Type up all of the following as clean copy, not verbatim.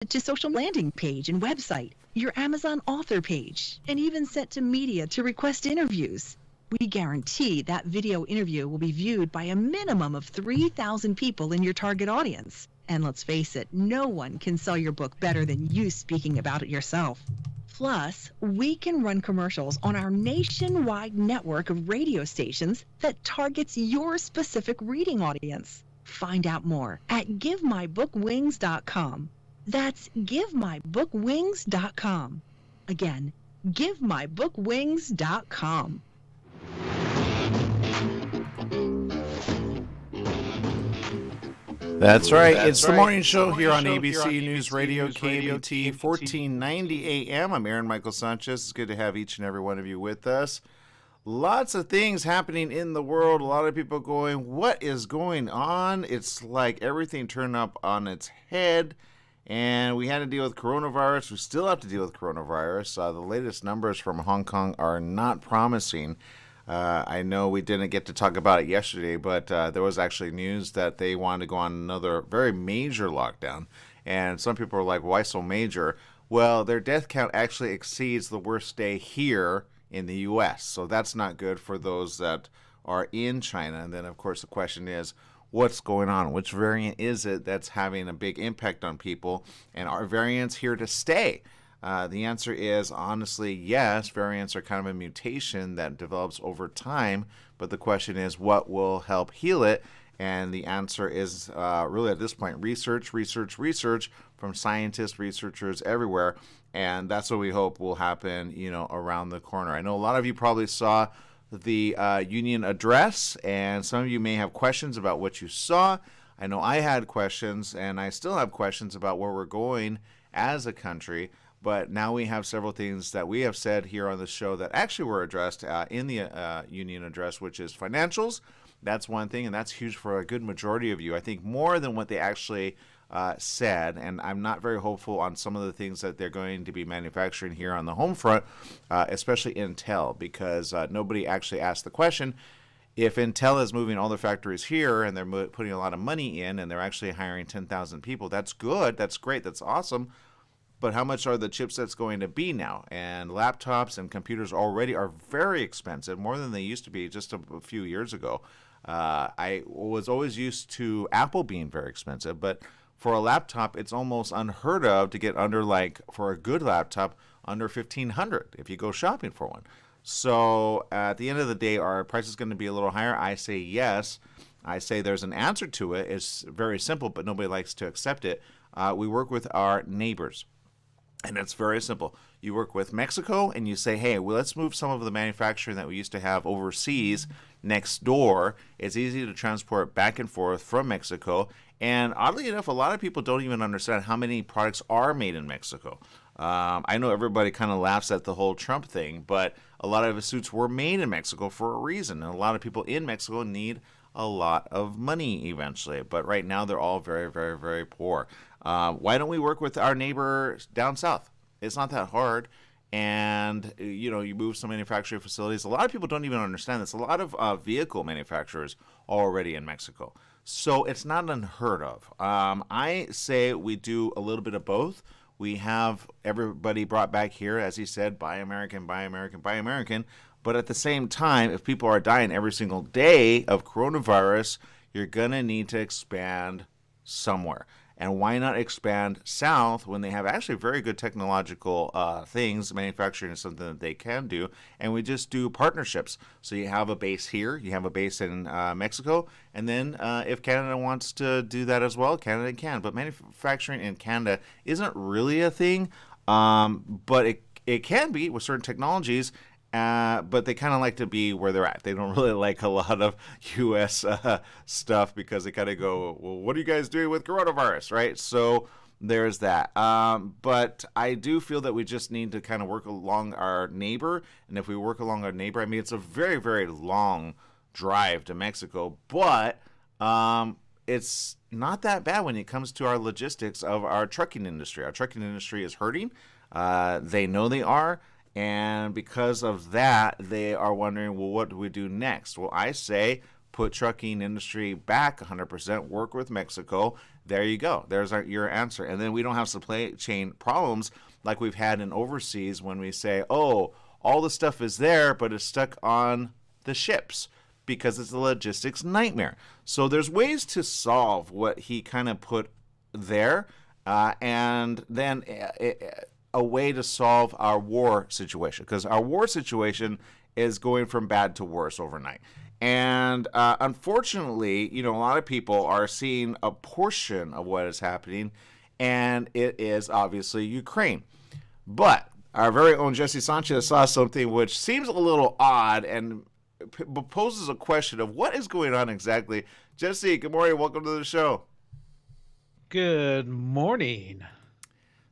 to social landing page and website, your Amazon author page, and even sent to media to request interviews. We guarantee that video interview will be viewed by a minimum of 3,000 people in your target audience. And let's face it, no one can sell your book better than you speaking about it yourself. Plus, we can run commercials on our nationwide network of radio stations that targets your specific reading audience. Find out more at GiveMyBookWings.com. That's GiveMyBookWings.com. Again, GiveMyBookWings.com. That's right. It's the morning show here on ABC News Radio, KBT, 1490 AM. I'm Aaron Michael Sanchez. It's good to have each and every one of you with us. Lots of things happening in the world. A lot of people going, what is going on? It's like everything turned up on its head. And we had to deal with coronavirus. We still have to deal with coronavirus. The latest numbers from Hong Kong are not promising. I know we didn't get to talk about it yesterday, but there was actually news that they wanted to go on another very major lockdown. And some people are like, why so major? Well, their death count actually exceeds the worst day here in the U.S. So that's not good for those that are in China. And then, of course, the question is, what's going on? Which variant is it that's having a big impact on people? And are variants here to stay? The answer is, honestly, yes. Variants are kind of a mutation that develops over time. But the question is, what will help heal it? And the answer is really at this point, research from scientists, researchers everywhere. And that's what we hope will happen, around the corner. I know a lot of you probably saw the union address, and some of you may have questions about what you saw. I know I had questions, and I still have questions about where we're going as a country. But now we have several things that we have said here on the show that actually were addressed in the union address, which is financials. That's one thing, and that's huge for a good majority of you. I think more than what they actually said, and I'm not very hopeful on some of the things that they're going to be manufacturing here on the home front, especially Intel, because nobody actually asked the question. If Intel is moving all their factories here and they're putting a lot of money in and they're actually hiring 10,000 people, that's good, that's great, that's awesome. But how much are the chipsets going to be now? And laptops and computers already are very expensive, more than they used to be just a few years ago. I was always used to Apple being very expensive, but for a laptop, it's almost unheard of to get under, for a good laptop, under $1,500 if you go shopping for one. So at the end of the day, are prices going to be a little higher? I say yes. I say there's an answer to it. It's very simple, but nobody likes to accept it. We work with our neighbors. And it's very simple. You work with Mexico and you say, hey, well, let's move some of the manufacturing that we used to have overseas next door. It's easy to transport back and forth from Mexico. And oddly enough, a lot of people don't even understand how many products are made in Mexico. I know everybody kind of laughs at the whole Trump thing, but a lot of the suits were made in Mexico for a reason. And a lot of people in Mexico need a lot of money eventually. But right now, they're all very, very, very poor. Why don't we work with our neighbor down south? It's not that hard. And, you move some manufacturing facilities. A lot of people don't even understand this. A lot of vehicle manufacturers are already in Mexico. So it's not unheard of. I say we do a little bit of both. We have everybody brought back here, as he said, buy American, buy American, buy American. But at the same time, if people are dying every single day of coronavirus, you're going to need to expand somewhere. And why not expand south when they have actually very good technological things? Manufacturing is something that they can do. And we just do partnerships. So you have a base here, you have a base in Mexico, and then if Canada wants to do that as well, Canada can. But manufacturing in Canada isn't really a thing, but it can be with certain technologies. But they kind of like to be where they're at. They don't really like a lot of U.S. Stuff because they kind of go, well, what are you guys doing with coronavirus, right? So there's that. But I do feel that we just need to kind of work along our neighbor. And if we work along our neighbor, I mean, it's a very, very long drive to Mexico. But it's not that bad when it comes to our logistics of our trucking industry. Our trucking industry is hurting. They know they are. And because of that, they are wondering, well, what do we do next? Well, I say put trucking industry back 100%, work with Mexico. There you go. There's your answer. And then we don't have supply chain problems like we've had in overseas when we say, oh, all the stuff is there, but it's stuck on the ships because it's a logistics nightmare. So there's ways to solve what he kind of put there, and then a way to solve our war situation, because our war situation is going from bad to worse overnight. And unfortunately, a lot of people are seeing a portion of what is happening, and it is obviously Ukraine. But our very own Jesse Sanchez saw something which seems a little odd and poses a question of what is going on exactly. Jesse, good morning. Welcome to the show. Good morning.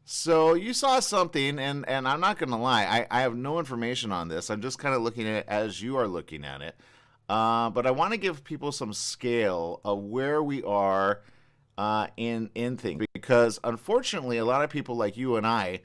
So you saw something, and I'm not going to lie, I have no information on this. I'm just kind of looking at it as you are looking at it. But I want to give people some scale of where we are in things, because unfortunately, a lot of people like you and I,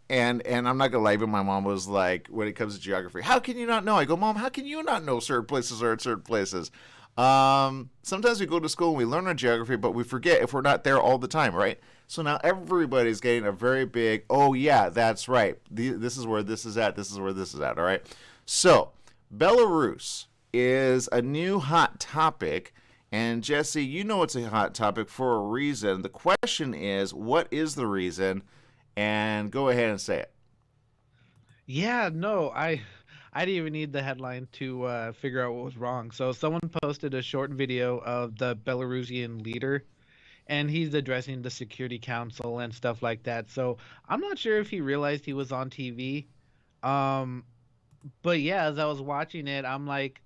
and I'm not gonna lie, even my mom was like, when it comes to geography, how can you not know? I go, Mom, how can you not know certain places are at certain places? Sometimes we go to school and we learn our geography, but we forget if we're not there all the time, right? So now everybody's getting a very big, oh yeah, that's right. This is where this is at. This is where this is at. All right. So Belarus is a new hot topic. And Jesse, you know it's a hot topic for a reason. The question is, what is the reason? And go ahead and say it. Yeah, no, I didn't even need the headline to figure out what was wrong. So someone posted a short video of the Belarusian leader, and he's addressing the Security Council and stuff like that. So I'm not sure if he realized he was on TV. But yeah, as I was watching it, I'm like,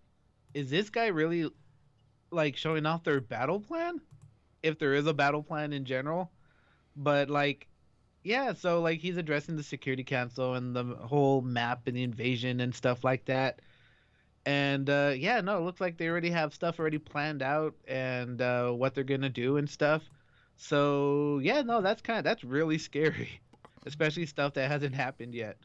is this guy really like showing off their battle plan? If there is a battle plan in general. But like, yeah, so like he's addressing the Security Council and the whole map and the invasion and stuff like that. And yeah, no, it looks like they already have stuff already planned out and what they're gonna do and stuff. So yeah, no, that's really scary, especially stuff that hasn't happened yet.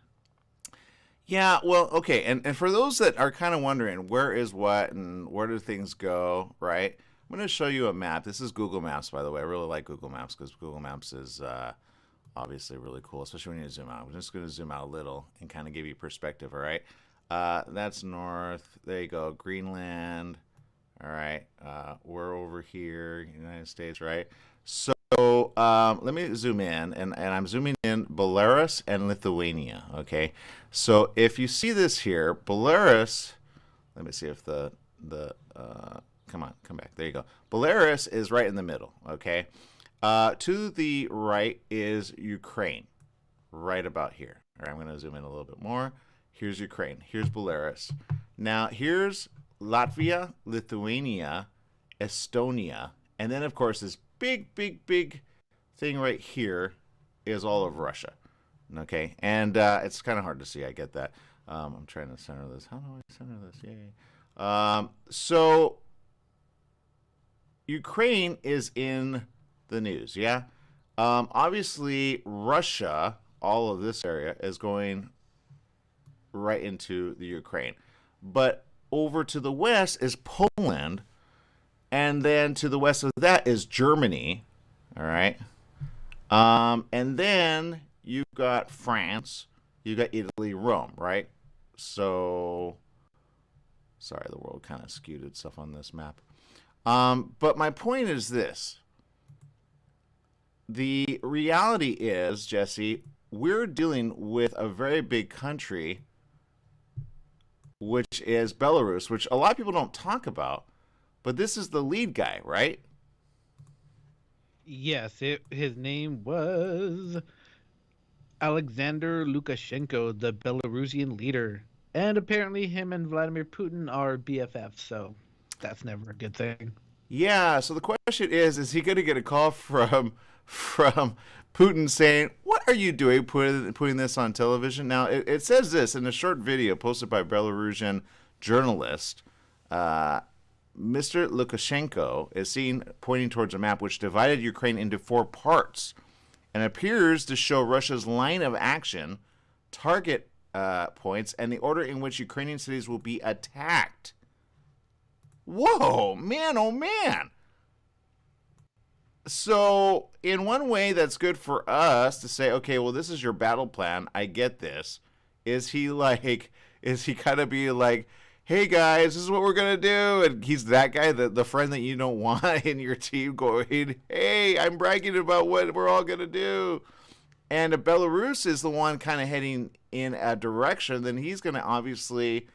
Yeah, well, okay, and for those that are kind of wondering where is what and where do things go, right? I'm going to show you a map. This is Google Maps, by the way. I really like Google Maps because Google Maps is obviously really cool, especially when you zoom out. I'm just going to zoom out a little and kind of give you perspective, all right? That's north. There you go, Greenland. All right, we're over here, United States, right? So let me zoom in, and I'm zooming in Belarus and Lithuania, okay? So if you see this here, Belarus, let me see if come back. There you go. Belarus is right in the middle, okay? To the right is Ukraine, right about here. All right, I'm going to zoom in a little bit more. Here's Ukraine. Here's Belarus. Now, here's Latvia, Lithuania, Estonia, and then, of course, this big thing right here is all of Russia. Okay, and it's kind of hard to see. I get that. I'm trying to center this. How do I center this? Yay. So Ukraine is in the news, yeah? Obviously, Russia, all of this area, is going right into the Ukraine. But over to the west is Poland, and then to the west of that is Germany, all right? And then you've got France, you got Italy, Rome, right? So, sorry, the world kind of skewed itself on this map. But my point is this. The reality is, Jesse, we're dealing with a very big country, which is Belarus, which a lot of people don't talk about. But this is the lead guy, right? Yes, his name was Alexander Lukashenko, the Belarusian leader. And apparently him and Vladimir Putin are BFFs, so that's never a good thing. Yeah, so the question is he going to get a call from Putin saying, what are you doing putting this on television? Now, it says this in a short video posted by a Belarusian journalist. Mr. Lukashenko is seen pointing towards a map which divided Ukraine into 4 parts and appears to show Russia's line of action, target points, and the order in which Ukrainian cities will be attacked. Whoa, man, oh man. So, in one way, that's good for us to say, okay, well, this is your battle plan. I get this. Is he like, is he kind of be like, hey guys, this is what we're gonna do? And he's that guy, the friend that you don't want in your team going, hey, I'm bragging about what we're all gonna do. And if Belarus is the one kind of heading in a direction, then he's gonna obviously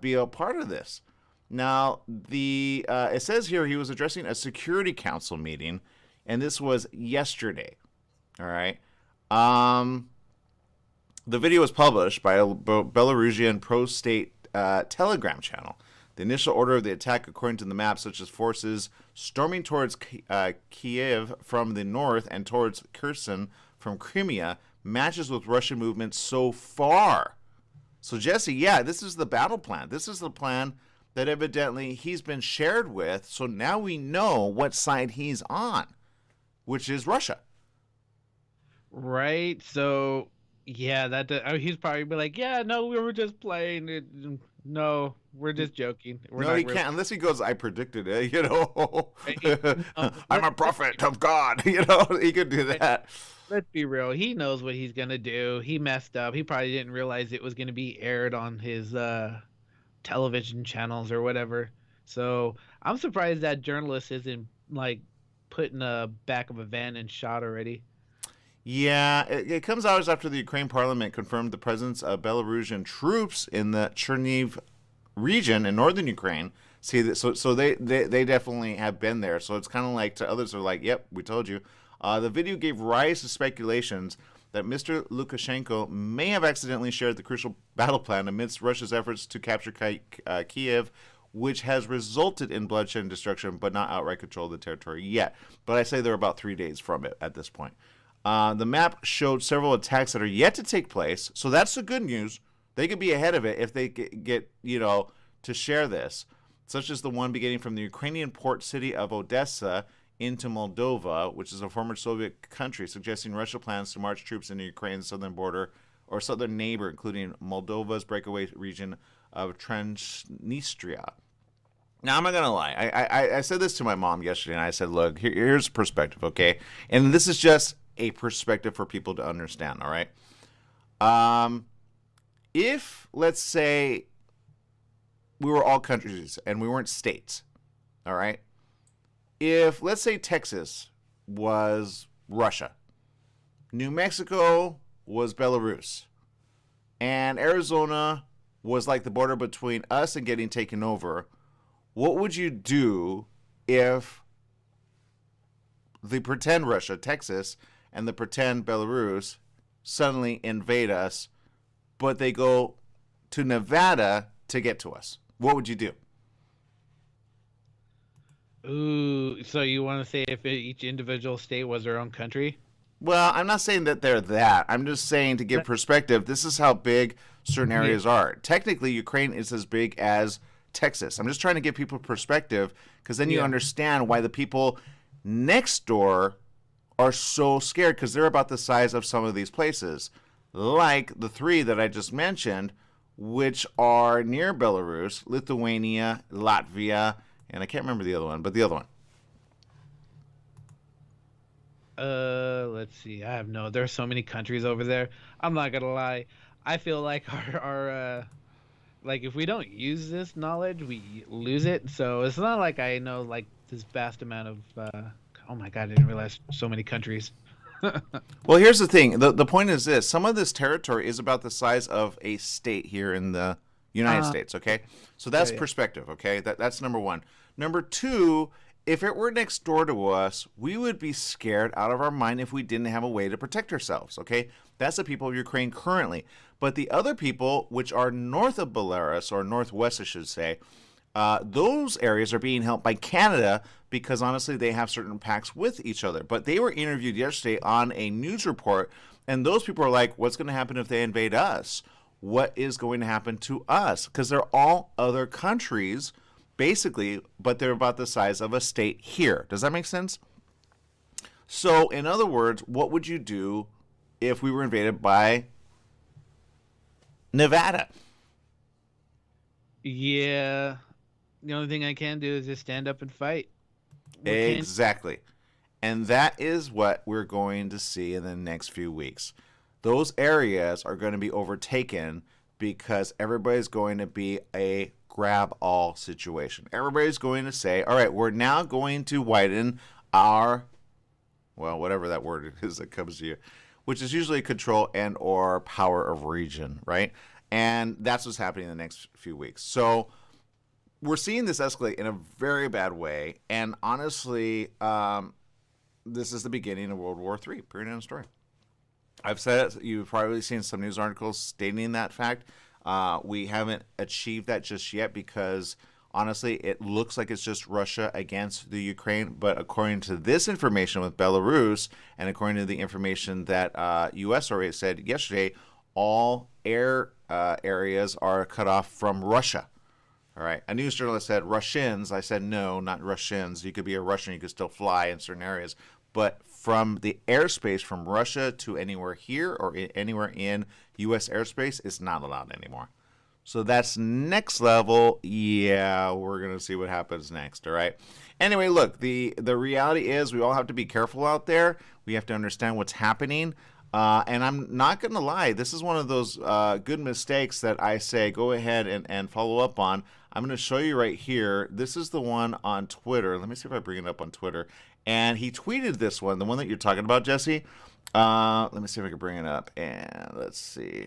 be a part of this. Now, it says here he was addressing a Security Council meeting, and this was yesterday. All right. The video was published by a Belarusian pro-state Telegram channel. The initial order of the attack, according to the map, such as forces storming towards Kiev from the north and towards Kherson from Crimea, matches with Russian movements so far. So, Jesse, yeah, this is the battle plan. This is the plan that evidently he's been shared with, so now we know what side he's on, which is Russia. Right. So, yeah, he's probably be like, yeah, no, we were just playing it. No, we're just joking. No, he can't unless he goes, I predicted it, you know. I'm a prophet of God, you know. He could do that. Let's be real. He knows what he's going to do. He messed up. He probably didn't realize it was going to be aired on his television channels or whatever. So I'm surprised that journalist isn't like put in the back of a van and shot already. Yeah, it comes hours after the Ukraine parliament confirmed the presence of Belarusian troops in the Chernihiv region in northern Ukraine. See, so they definitely have been there. So it's kind of like to others are like, yep, we told you. The video gave rise to speculations that Mr. Lukashenko may have accidentally shared the crucial battle plan amidst Russia's efforts to capture Kiev, which has resulted in bloodshed and destruction, but not outright control of the territory yet. But I say they're about 3 days from it at this point. The map showed several attacks that are yet to take place, so that's the good news. They could be ahead of it if they get to share this, such as the one beginning from the Ukrainian port city of Odessa into Moldova, which is a former Soviet country, suggesting Russia plans to march troops into Ukraine's southern border or southern neighbor, including Moldova's breakaway region of Transnistria. Now, I'm not going to lie. I said this to my mom yesterday, and I said, look, here's perspective, okay? And this is just a perspective for people to understand, all right? If, let's say, we were all countries and we weren't states, all right? If, let's say, Texas was Russia, New Mexico was Belarus, and Arizona was like the border between us and getting taken over, what would you do if the pretend Russia, Texas, and the pretend Belarus suddenly invade us, but they go to Nevada to get to us? What would you do? Ooh, so you want to say if each individual state was their own country? Well, I'm not saying that they're that. I'm just saying to give perspective, this is how big certain areas are. Technically, Ukraine is as big as Texas. I'm just trying to give people perspective because then you understand why the people next door are so scared because they're about the size of some of these places, like the three that I just mentioned, which are near Belarus, Lithuania, Latvia, and I can't remember the other one, but the other one. Let's see. There's so many countries over there. I'm not gonna lie. I feel like our like if we don't use this knowledge, we lose it. So it's not like I know like this vast amount of oh my god, I didn't realize so many countries. Well, here's the thing. The point is this. Some of this territory is about the size of a state here in the United States, okay? So that's perspective, okay? That's number one. Number two, if it were next door to us, we would be scared out of our mind if we didn't have a way to protect ourselves, okay? That's the people of Ukraine currently. But the other people, which are north of Belarus, or northwest, I should say, those areas are being helped by Canada because, honestly, they have certain pacts with each other. But they were interviewed yesterday on a news report, and those people are like, what's going to happen if they invade us? What is going to happen to us? Because they're all other countries, basically, but they're about the size of a state here. Does that make sense? So, in other words, what would you do if we were invaded by Nevada? Yeah. The only thing I can do is just stand up and fight. Exactly. And that is what we're going to see in the next few weeks. Those areas are going to be overtaken because everybody's going to be a grab all situation. Everybody's going to say, all right, we're now going to widen our, well, whatever that word is that comes to you, which is usually control and or power of region, right? And that's what's happening in the next few weeks. So we're seeing this escalate in a very bad way. And honestly, this is the beginning of World War III, period, end of story. I've said it. You've probably seen some news articles stating that fact. We haven't achieved that just yet because, honestly, it looks like it's just Russia against the Ukraine. But according to this information with Belarus and according to the information that U.S. already said yesterday, all air areas are cut off from Russia. All right. A news journalist said Russians. I said no, not Russians. You could be a Russian. You could still fly in certain areas. But from the airspace from Russia to anywhere here or anywhere in U.S. airspace is not allowed anymore. So that's next level. Yeah, we're going to see what happens next. All right. Anyway, look, the reality is we all have to be careful out there. We have to understand what's happening. And I'm not going to lie. This is one of those good mistakes that I say go ahead and follow up on. I'm going to show you right here. This is the one on Twitter. Let me see if I bring it up on Twitter. And he tweeted this one, the one that you're talking about, Jesse. Let me see if I can bring it up. And let's see.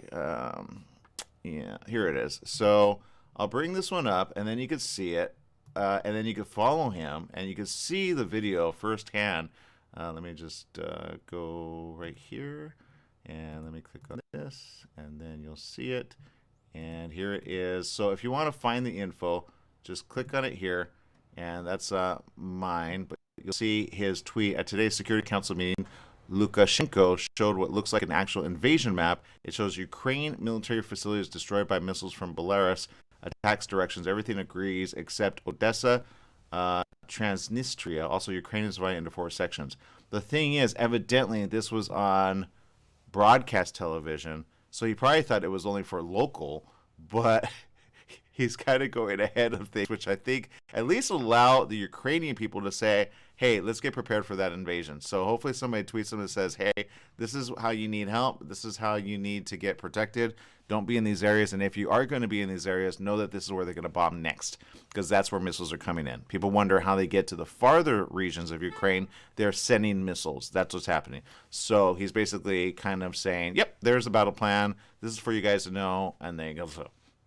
Yeah, here it is. So I'll bring this one up, and then you can see it. And then you can follow him, and you can see the video firsthand. Let me just go right here, and let me click on this, and then you'll see it. And here it is. So if you want to find the info, just click on it here, and that's mine. But you'll see his tweet at today's Security Council meeting. Lukashenko showed what looks like an actual invasion map. It shows Ukraine military facilities destroyed by missiles from Belarus, attacks directions, everything agrees except Odessa, Transnistria. Also, Ukraine is divided into 4 sections. The thing is, evidently, this was on broadcast television, so he probably thought it was only for local, but he's kind of going ahead of things, which I think at least allow the Ukrainian people to say, hey, let's get prepared for that invasion. So hopefully somebody tweets them that says, hey, this is how you need help. This is how you need to get protected. Don't be in these areas. And if you are going to be in these areas, know that this is where they're going to bomb next, because that's where missiles are coming in. People wonder how they get to the farther regions of Ukraine. They're sending missiles. That's what's happening. So he's basically kind of saying, yep, there's a battle plan. This is for you guys to know. And there you go.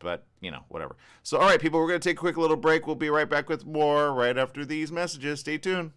But, you know, whatever. So, all right, people, we're going to take a quick little break. We'll be right back with more right after these messages. Stay tuned.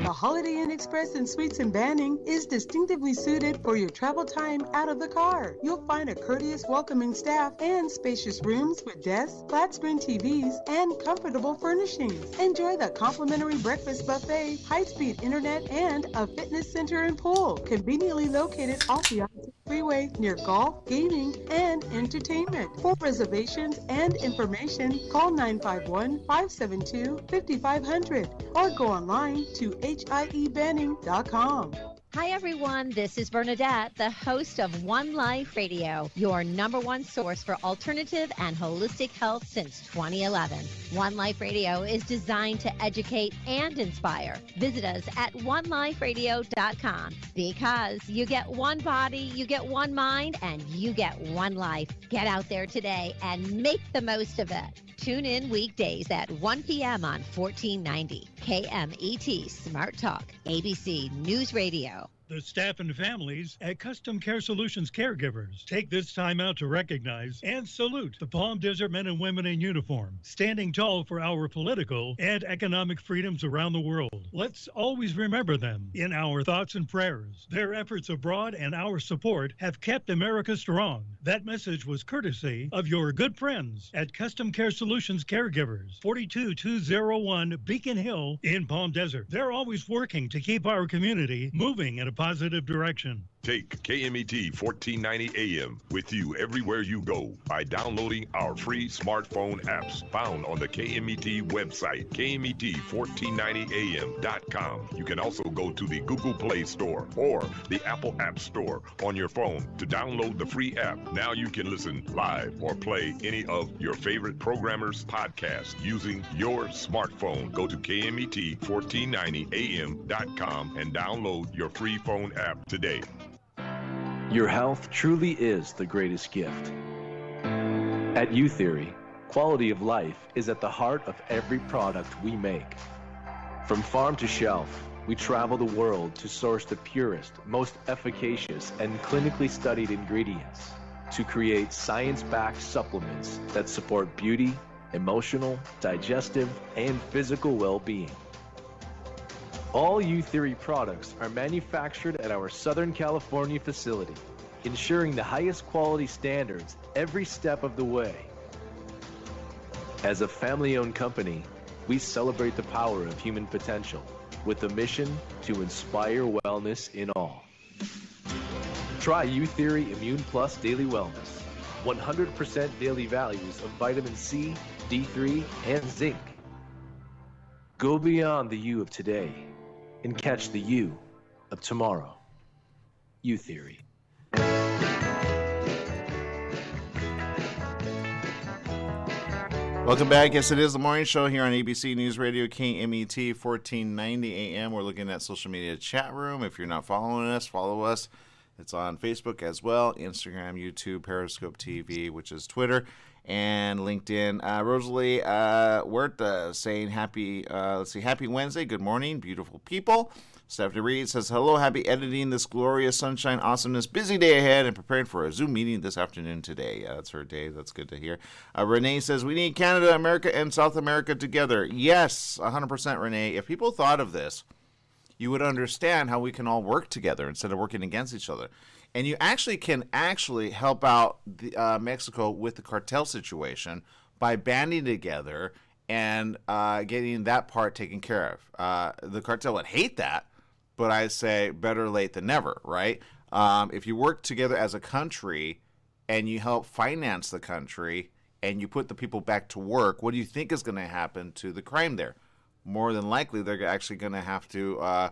The Holiday Inn Express and Suites in Banning is distinctively suited for your travel time out of the car. You'll find a courteous, welcoming staff and spacious rooms with desks, flat-screen TVs, and comfortable furnishings. Enjoy the complimentary breakfast buffet, high-speed internet, and a fitness center and pool, conveniently located off the freeway near golf, gaming, and entertainment. For reservations and information, call 951-572-5500 or go online to hiebanning.com. Hi, everyone. This is Bernadette, the host of One Life Radio, your #1 source for alternative and holistic health since 2011. One Life Radio is designed to educate and inspire. Visit us at oneliferadio.com because you get one body, you get one mind, and you get one life. Get out there today and make the most of it. Tune in weekdays at 1 p.m. on 1490 KMET Smart Talk, ABC News Radio. The staff and families at Custom Care Solutions caregivers take this time out to recognize and salute the Palm Desert men and women in uniform, standing tall for our political and economic freedoms around the world. Let's always remember them in our thoughts and prayers. Their efforts abroad and our support have kept America strong. That message was courtesy of your good friends at Custom Care Solutions caregivers, 42201 Beacon Hill in Palm Desert. They're always working to keep our community moving in a positive direction. Take KMET 1490 AM with you everywhere you go by downloading our free smartphone apps found on the KMET website, KMET1490am.com. You can also go to the Google Play Store or the Apple App Store on your phone to download the free app. Now you can listen live or play any of your favorite programmers' podcasts using your smartphone. Go to KMET1490am.com and download your free phone app today. Your health truly is the greatest gift. At U-Theory, quality of life is at the heart of every product we make. From farm to shelf, we travel the world to source the purest, most efficacious, and clinically studied ingredients to create science-backed supplements that support beauty, emotional, digestive, and physical well-being. All U-Theory products are manufactured at our Southern California facility, ensuring the highest quality standards every step of the way. As a family-owned company, we celebrate the power of human potential with a mission to inspire wellness in all. Try U-Theory Immune Plus Daily Wellness, 100% daily values of vitamin C, D3, and zinc. Go beyond the you of today and catch the you of tomorrow. U-Theory. Welcome back. Yes, it is the morning show here on ABC News Radio, KMET 1490 AM. We're looking at social media chat room. If you're not following us, follow us. It's on Facebook as well, Instagram, YouTube, Periscope TV, which is Twitter, and LinkedIn. Rosalie Huerta saying happy Wednesday. Good morning, beautiful people. Stephanie Reed says, hello, happy editing this glorious sunshine awesomeness. Busy day ahead and preparing for a Zoom meeting this afternoon today. Yeah, that's her day. That's good to hear. Renee says, we need Canada, America, and South America together. Yes, 100%, Renee. If people thought of this, you would understand how we can all work together instead of working against each other. And you can help out Mexico with the cartel situation by banding together and getting that part taken care of. The cartel would hate that, but I say better late than never, right? If you work together as a country and you help finance the country and you put the people back to work, what do you think is going to happen to the crime there? More than likely, they're actually going to have to,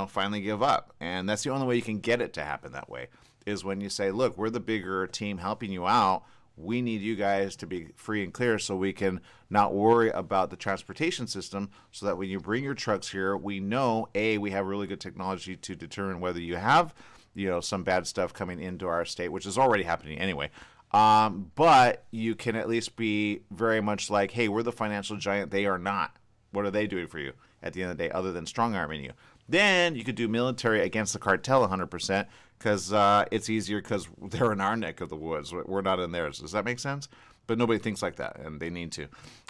finally give up. And that's the only way you can get it to happen that way, is when you say, look, we're the bigger team helping you out. We need you guys to be free and clear so we can not worry about the transportation system, so that when you bring your trucks here, we know, A, we have really good technology to determine whether you have, some bad stuff coming into our state, which is already happening anyway. But you can at least be very much like, hey, we're the financial giant. They are not. What are they doing for you at the end of the day other than strong-arming you? Then you could do military against the cartel 100% because it's easier because they're in our neck of the woods. We're not in theirs. Does that make sense? But nobody thinks like that, and they need to.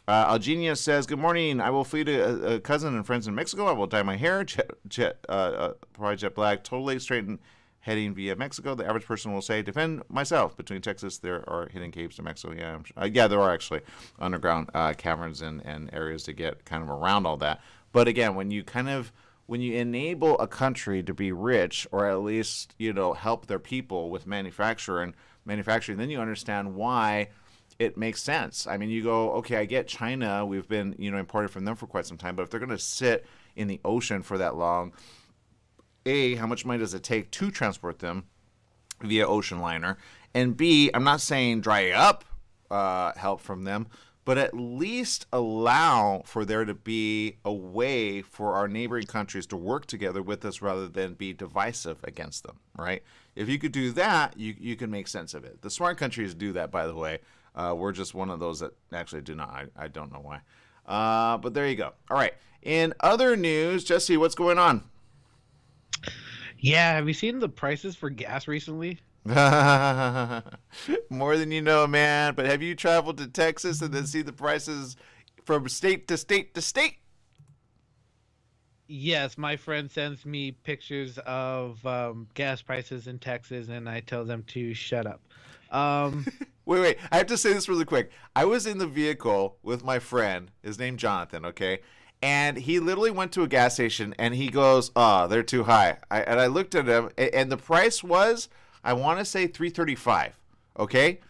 Algenia says, good morning. I will flee to a cousin and friends in Mexico. I will dye my hair, probably jet black, totally straighten, heading via Mexico. The average person will say, defend myself. Between Texas, there are hidden caves in Mexico. Yeah, there are actually underground caverns and areas to get kind of around all that. But again, when you enable a country to be rich, or at least, help their people with manufacturing, then you understand why it makes sense. I mean, you go, okay, I get China. We've been, imported from them for quite some time. But if they're going to sit in the ocean for that long, A, how much money does it take to transport them via ocean liner? And B, I'm not saying dry up help from them, but at least allow for there to be a way for our neighboring countries to work together with us rather than be divisive against them, right? If you could do that, you can make sense of it. The smart countries do that, by the way. We're just one of those that actually do not. I don't know why. But there you go. All right. In other news, Jesse, what's going on? Yeah, have you seen the prices for gas recently? More than you know, man. But have you traveled to Texas and then see the prices from state to state to state? Yes, my friend sends me pictures of gas prices in Texas, and I tell them to shut up. Wait. I have to say this really quick. I was in the vehicle with my friend. His name Jonathan, okay? And he literally went to a gas station and he goes, "Oh, they're too high." And I looked at him, and the price was, I want to say $3.35. Okay,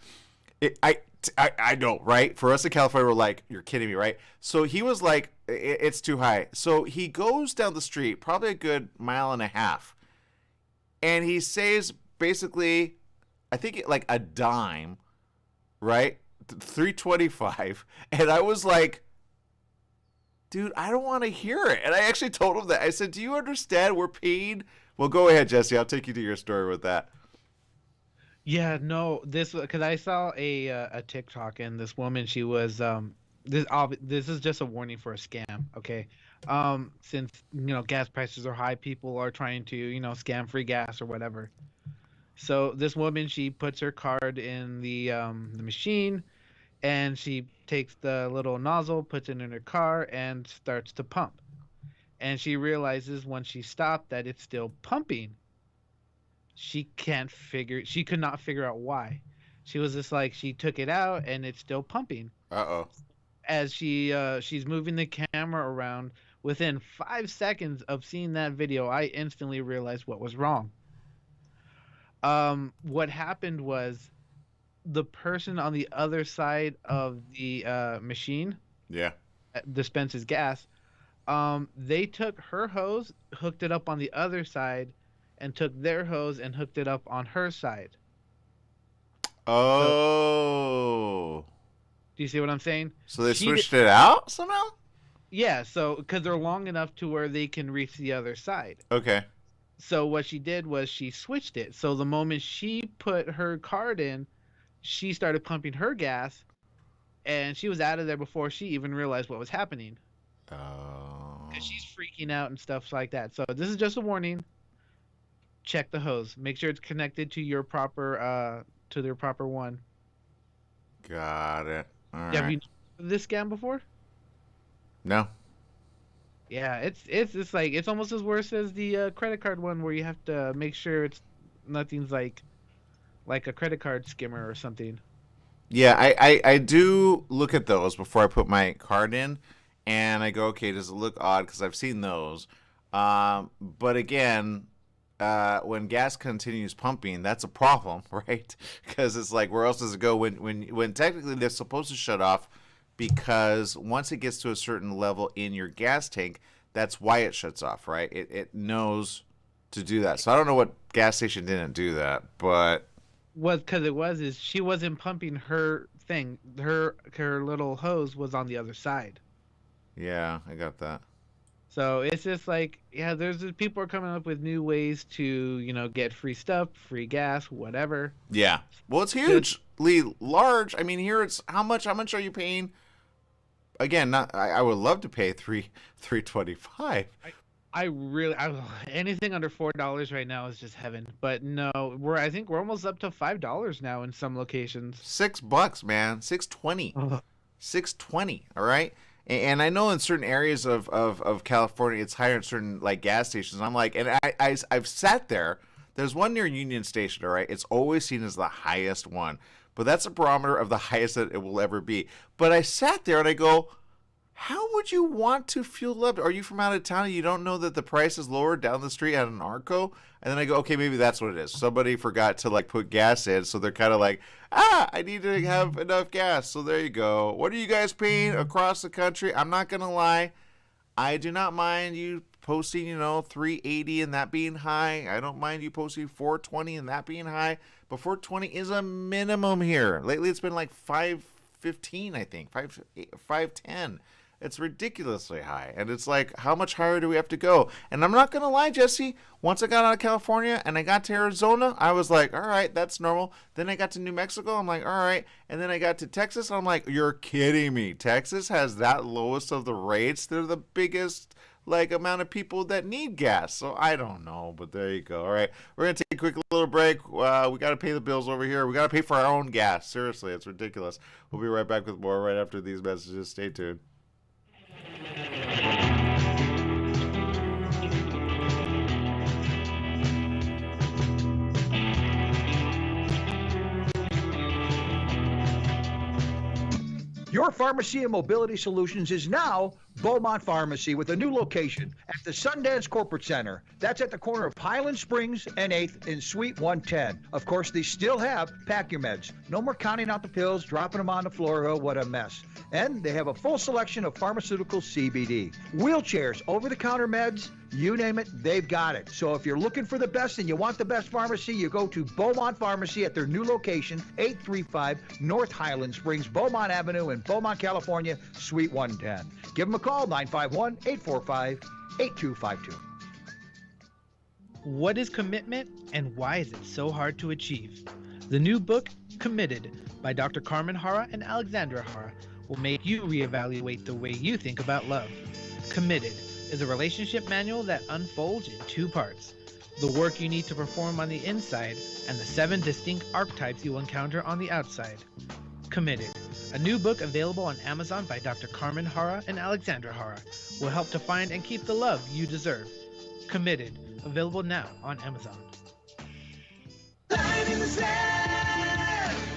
I know, right? For us in California, we're like, "You're kidding me, right?" So he was like, "It's too high." So he goes down the street, probably a good mile and a half, and he saves basically, I think like a dime, right? $3.25, and I was like, dude, I don't want to hear it. And I actually told him that. I said, do you understand we're paying? Well, go ahead, Jesse. I'll take you to your story with that. Yeah, no, because I saw a TikTok, and this woman, she was this is just a warning for a scam, okay? Since gas prices are high, people are trying to scam free gas or whatever. So this woman, she puts her card in the machine, and she takes the little nozzle, puts it in her car, and starts to pump. And she realizes when she stopped that it's still pumping. She could not figure out why. She was just like, she took it out and it's still pumping. Uh-oh. As she's moving the camera around, within 5 seconds of seeing that video, I instantly realized what was wrong. What happened was, the person on the other side of the machine, dispenses gas, they took her hose, hooked it up on the other side, and took their hose and hooked it up on her side. Oh. Do you see what I'm saying? So they switched it out somehow? Yeah, so because they're long enough to where they can reach the other side. Okay. So what she did was she switched it. So the moment she put her card in, she started pumping her gas, and she was out of there before she even realized what was happening. Oh. Because she's freaking out and stuff like that. So this is just a warning. Check the hose. Make sure it's connected to your proper to their proper one. Got it. All right. Have you known this scam before? No. Yeah, it's like, it's almost as worse as the credit card one, where you have to make sure nothing's like a credit card skimmer or something. Yeah, I do look at those before I put my card in, and I go, okay, does it look odd? Because I've seen those. But again, when gas continues pumping, that's a problem, right? Because it's like, where else does it go when technically they're supposed to shut off? Because once it gets to a certain level in your gas tank, that's why it shuts off, right? It knows to do that. So I don't know what gas station didn't do that, but is she wasn't pumping her thing. Her little hose was on the other side. Yeah, I got that. So it's just like, yeah, people are coming up with new ways to, get free stuff, free gas, whatever. Yeah. Well, it's hugely large. I mean, here it's how much are you paying? Again, I would love to pay $3.25. Anything under $4 right now is just heaven. But no, I think we're almost up to $5 now in some locations. $6, man. $6.20. $6.20. All right. And I know in certain areas of California, it's higher in certain like gas stations. I'm like, and I've sat there. There's one near Union Station, all right? It's always seen as the highest one. But that's a barometer of the highest that it will ever be. But I sat there and I go, how would you want to fuel up? Are you from out of town and you don't know that the price is lower down the street at an Arco? And then I go, okay, maybe that's what it is. Somebody forgot to like put gas in, so they're kind of like, I need to have enough gas. So there you go. What are you guys paying across the country? I'm not going to lie. I do not mind you posting, $3.80 and that being high. I don't mind you posting $4.20 and that being high. But $4.20 is a minimum here. Lately, it's been like $5.15, I think, $5.10. It's ridiculously high. And it's like, how much higher do we have to go? And I'm not going to lie, Jesse. Once I got out of California and I got to Arizona, I was like, all right, that's normal. Then I got to New Mexico. I'm like, all right. And then I got to Texas. I'm like, you're kidding me. Texas has that lowest of the rates. They're the biggest amount of people that need gas. So I don't know, but there you go. All right. We're going to take a quick little break. We got to pay the bills over here. We got to pay for our own gas. Seriously, it's ridiculous. We'll be right back with more right after these messages. Stay tuned. Your pharmacy and mobility solutions is now Beaumont Pharmacy with a new location at the Sundance Corporate Center. That's at the corner of Highland Springs and 8th in Suite 110. Of course, they still have Pack Your Meds. No more counting out the pills, dropping them on the floor. Oh, what a mess. And they have a full selection of pharmaceutical CBD. Wheelchairs, over-the-counter meds, you name it, they've got it. So if you're looking for the best and you want the best pharmacy, you go to Beaumont Pharmacy at their new location, 835 North Highland Springs, Beaumont Avenue in Beaumont, California, Suite 110. Give them a call, 951-845-8252. What is commitment and why is it so hard to achieve? The new book, Committed, by Dr. Carmen Hara and Alexandra Hara, will make you reevaluate the way you think about love. Committed is a relationship manual that unfolds in 2 parts: the work you need to perform on the inside and the 7 distinct archetypes you will encounter on the outside. Committed, a new book available on Amazon by Dr. Carmen Hara and Alexandra Hara, will help to find and keep the love you deserve. Committed, available now on Amazon.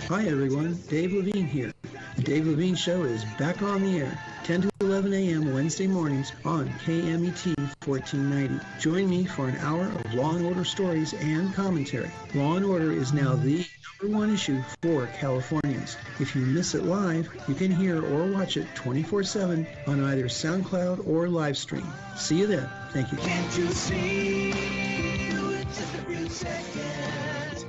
Hi everyone, Dave Levine here. The Dave Levine Show is back on the air, 10 to 11 a.m. Wednesday mornings on KMET 1490. Join me for an hour of Law & Order stories and commentary. Law & Order is now the #1 issue for Californians. If you miss it live, you can hear or watch it 24/7 on either SoundCloud or live stream. See you then. Thank you. Can't you see just a few seconds?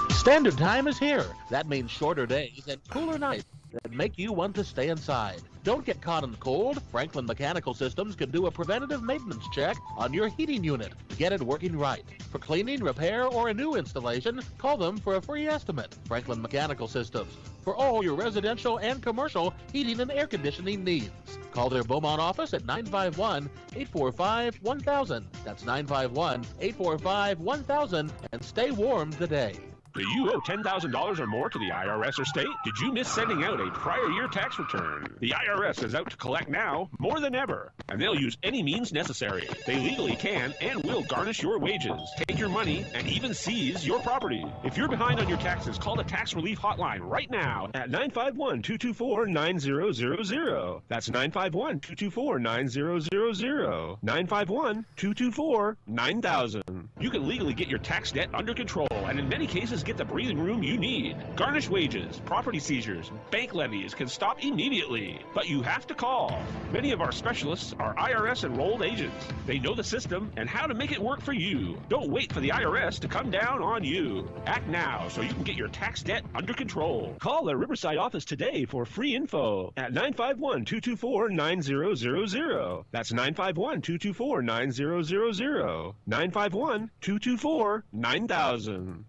Standard Time is here. That means shorter days and cooler nights that make you want to stay inside. Don't get caught in the cold. Franklin Mechanical Systems can do a preventative maintenance check on your heating unit to get it working right. For cleaning, repair, or a new installation, call them for a free estimate. Franklin Mechanical Systems, for all your residential and commercial heating and air conditioning needs. Call their Beaumont office at 951-845-1000. That's 951-845-1000, and stay warm today. Do you owe $10,000 or more to the IRS or state? Did you miss sending out a prior year tax return? The IRS is out to collect now more than ever, and they'll use any means necessary. They legally can and will garnish your wages, take your money, and even seize your property. If you're behind on your taxes, call the Tax Relief Hotline right now at 951-224-9000. That's 951-224-9000. 951-224-9000. You can legally get your tax debt under control, and in many cases get the breathing room you need. Garnished wages, property seizures, bank levies can stop immediately, but you have to call. Many of our specialists are IRS enrolled agents. They know the system and how to make it work for you. Don't wait for the IRS to come down on you. Act now so you can get your tax debt under control. Call the Riverside office today for free info at 951-224-9000. That's 951-224-9000. 951-224-9000.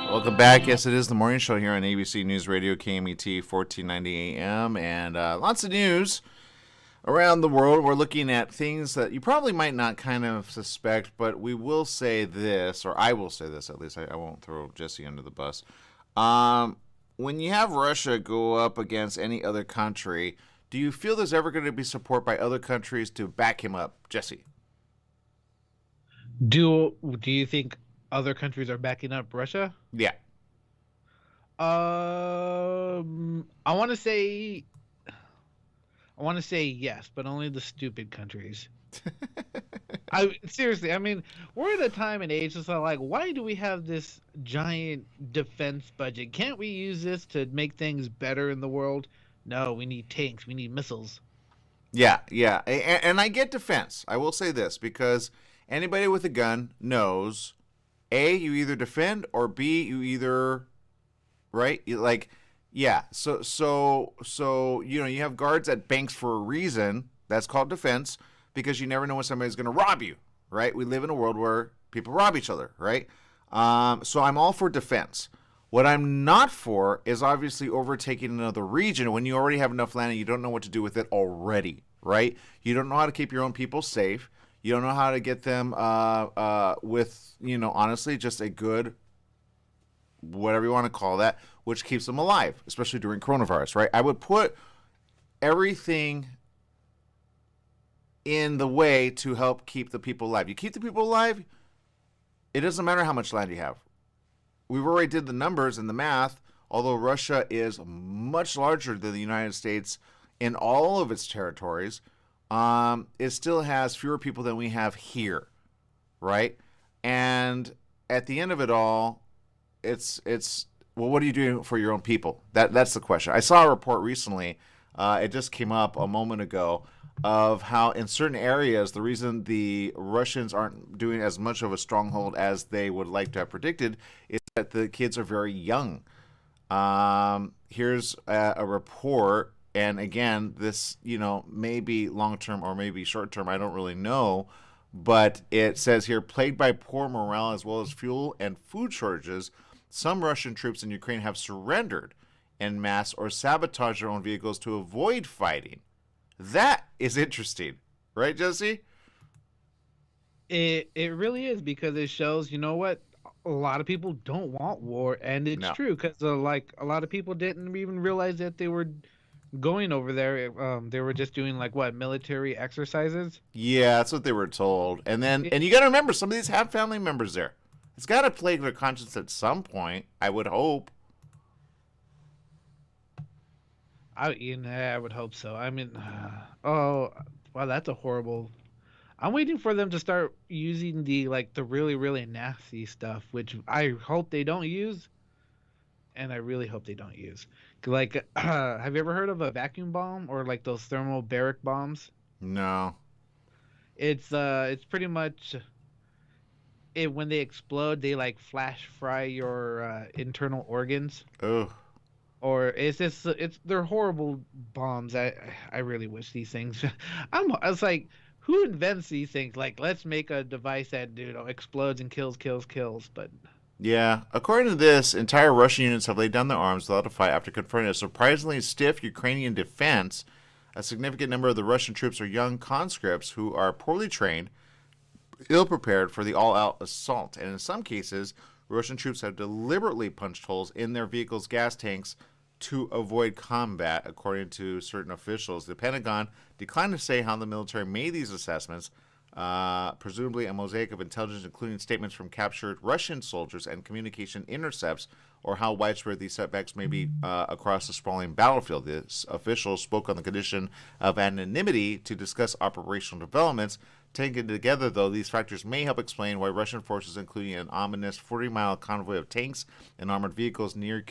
Welcome back. Yes, it is the morning show here on ABC News Radio, KMET 1490 AM, and lots of news around the world. We're looking at things that you probably might not kind of suspect, but we will say this, or I will say this at least. I won't throw Jesse under the bus. When you have Russia go up against any other country, do you feel there's ever going to be support by other countries to back him up, Jesse? Do you think other countries are backing up Russia? Yeah. I want to say yes, but only the stupid countries. Seriously, I mean, we're at a time and age that's like, why do we have this giant defense budget? Can't we use this to make things better in the world? No, we need tanks, we need missiles. Yeah. And I get defense. I will say this, because anybody with a gun knows, A, you either defend, or B, you either, right? So you have guards at banks for a reason. That's called defense, because you never know when somebody's going to rob you, right? We live in a world where people rob each other, right? So I'm all for defense. What I'm not for is obviously overtaking another region when you already have enough land and you don't know what to do with it already, right? You don't know how to keep your own people safe. You don't know how to get them with, honestly, just a good, whatever you want to call that, which keeps them alive, especially during coronavirus, right? I would put everything in the way to help keep the people alive. You keep the people alive, it doesn't matter how much land you have. we've already did the numbers and the math. Although Russia is much larger than the United States in all of its territories, it still has fewer people than we have here, right? And at the end of it all, it's well, what are you doing for your own people? That's the question. I saw a report recently. It just came up a moment ago of how in certain areas, the reason the Russians aren't doing as much of a stronghold as they would like to have predicted is that the kids are very young. Here's a report, and again, this, may be long-term or maybe short-term, I don't really know, but it says here, plagued by poor morale as well as fuel and food shortages, some Russian troops in Ukraine have surrendered en masse or sabotaged their own vehicles to avoid fighting. That is interesting, right, Jesse? It really is, because it shows, you know what? A lot of people don't want war, and it's true, because a lot of people didn't even realize that they were going over there. They were just doing military exercises. Yeah, that's what they were told. And you got to remember, some of these have family members there. It's got to plague their conscience at some point, I would hope. I would hope so. I mean, oh, wow, that's a horrible. I'm waiting for them to start using the really, really nasty stuff, which I hope they don't use, and I really hope they don't use. Have you ever heard of a vacuum bomb or those thermal barrack bombs? No. It's pretty much when they explode, they flash fry your internal organs. Oh. Or they're horrible bombs. I really wish these things. It's like, who invents these things? Let's make a device that explodes and kills. But yeah, according to this, entire Russian units have laid down their arms without a fight after confronting a surprisingly stiff Ukrainian defense. A significant number of the Russian troops are young conscripts who are poorly trained, ill-prepared for the all-out assault, and in some cases, Russian troops have deliberately punched holes in their vehicles' gas tanks to avoid combat, according to certain officials. The Pentagon declined to say how the military made these assessments, presumably a mosaic of intelligence, including statements from captured Russian soldiers and communication intercepts, or how widespread these setbacks may be across the sprawling battlefield. The officials spoke on the condition of anonymity to discuss operational developments. Taken together, though, these factors may help explain why Russian forces, including an ominous 40-mile convoy of tanks and armored vehicles near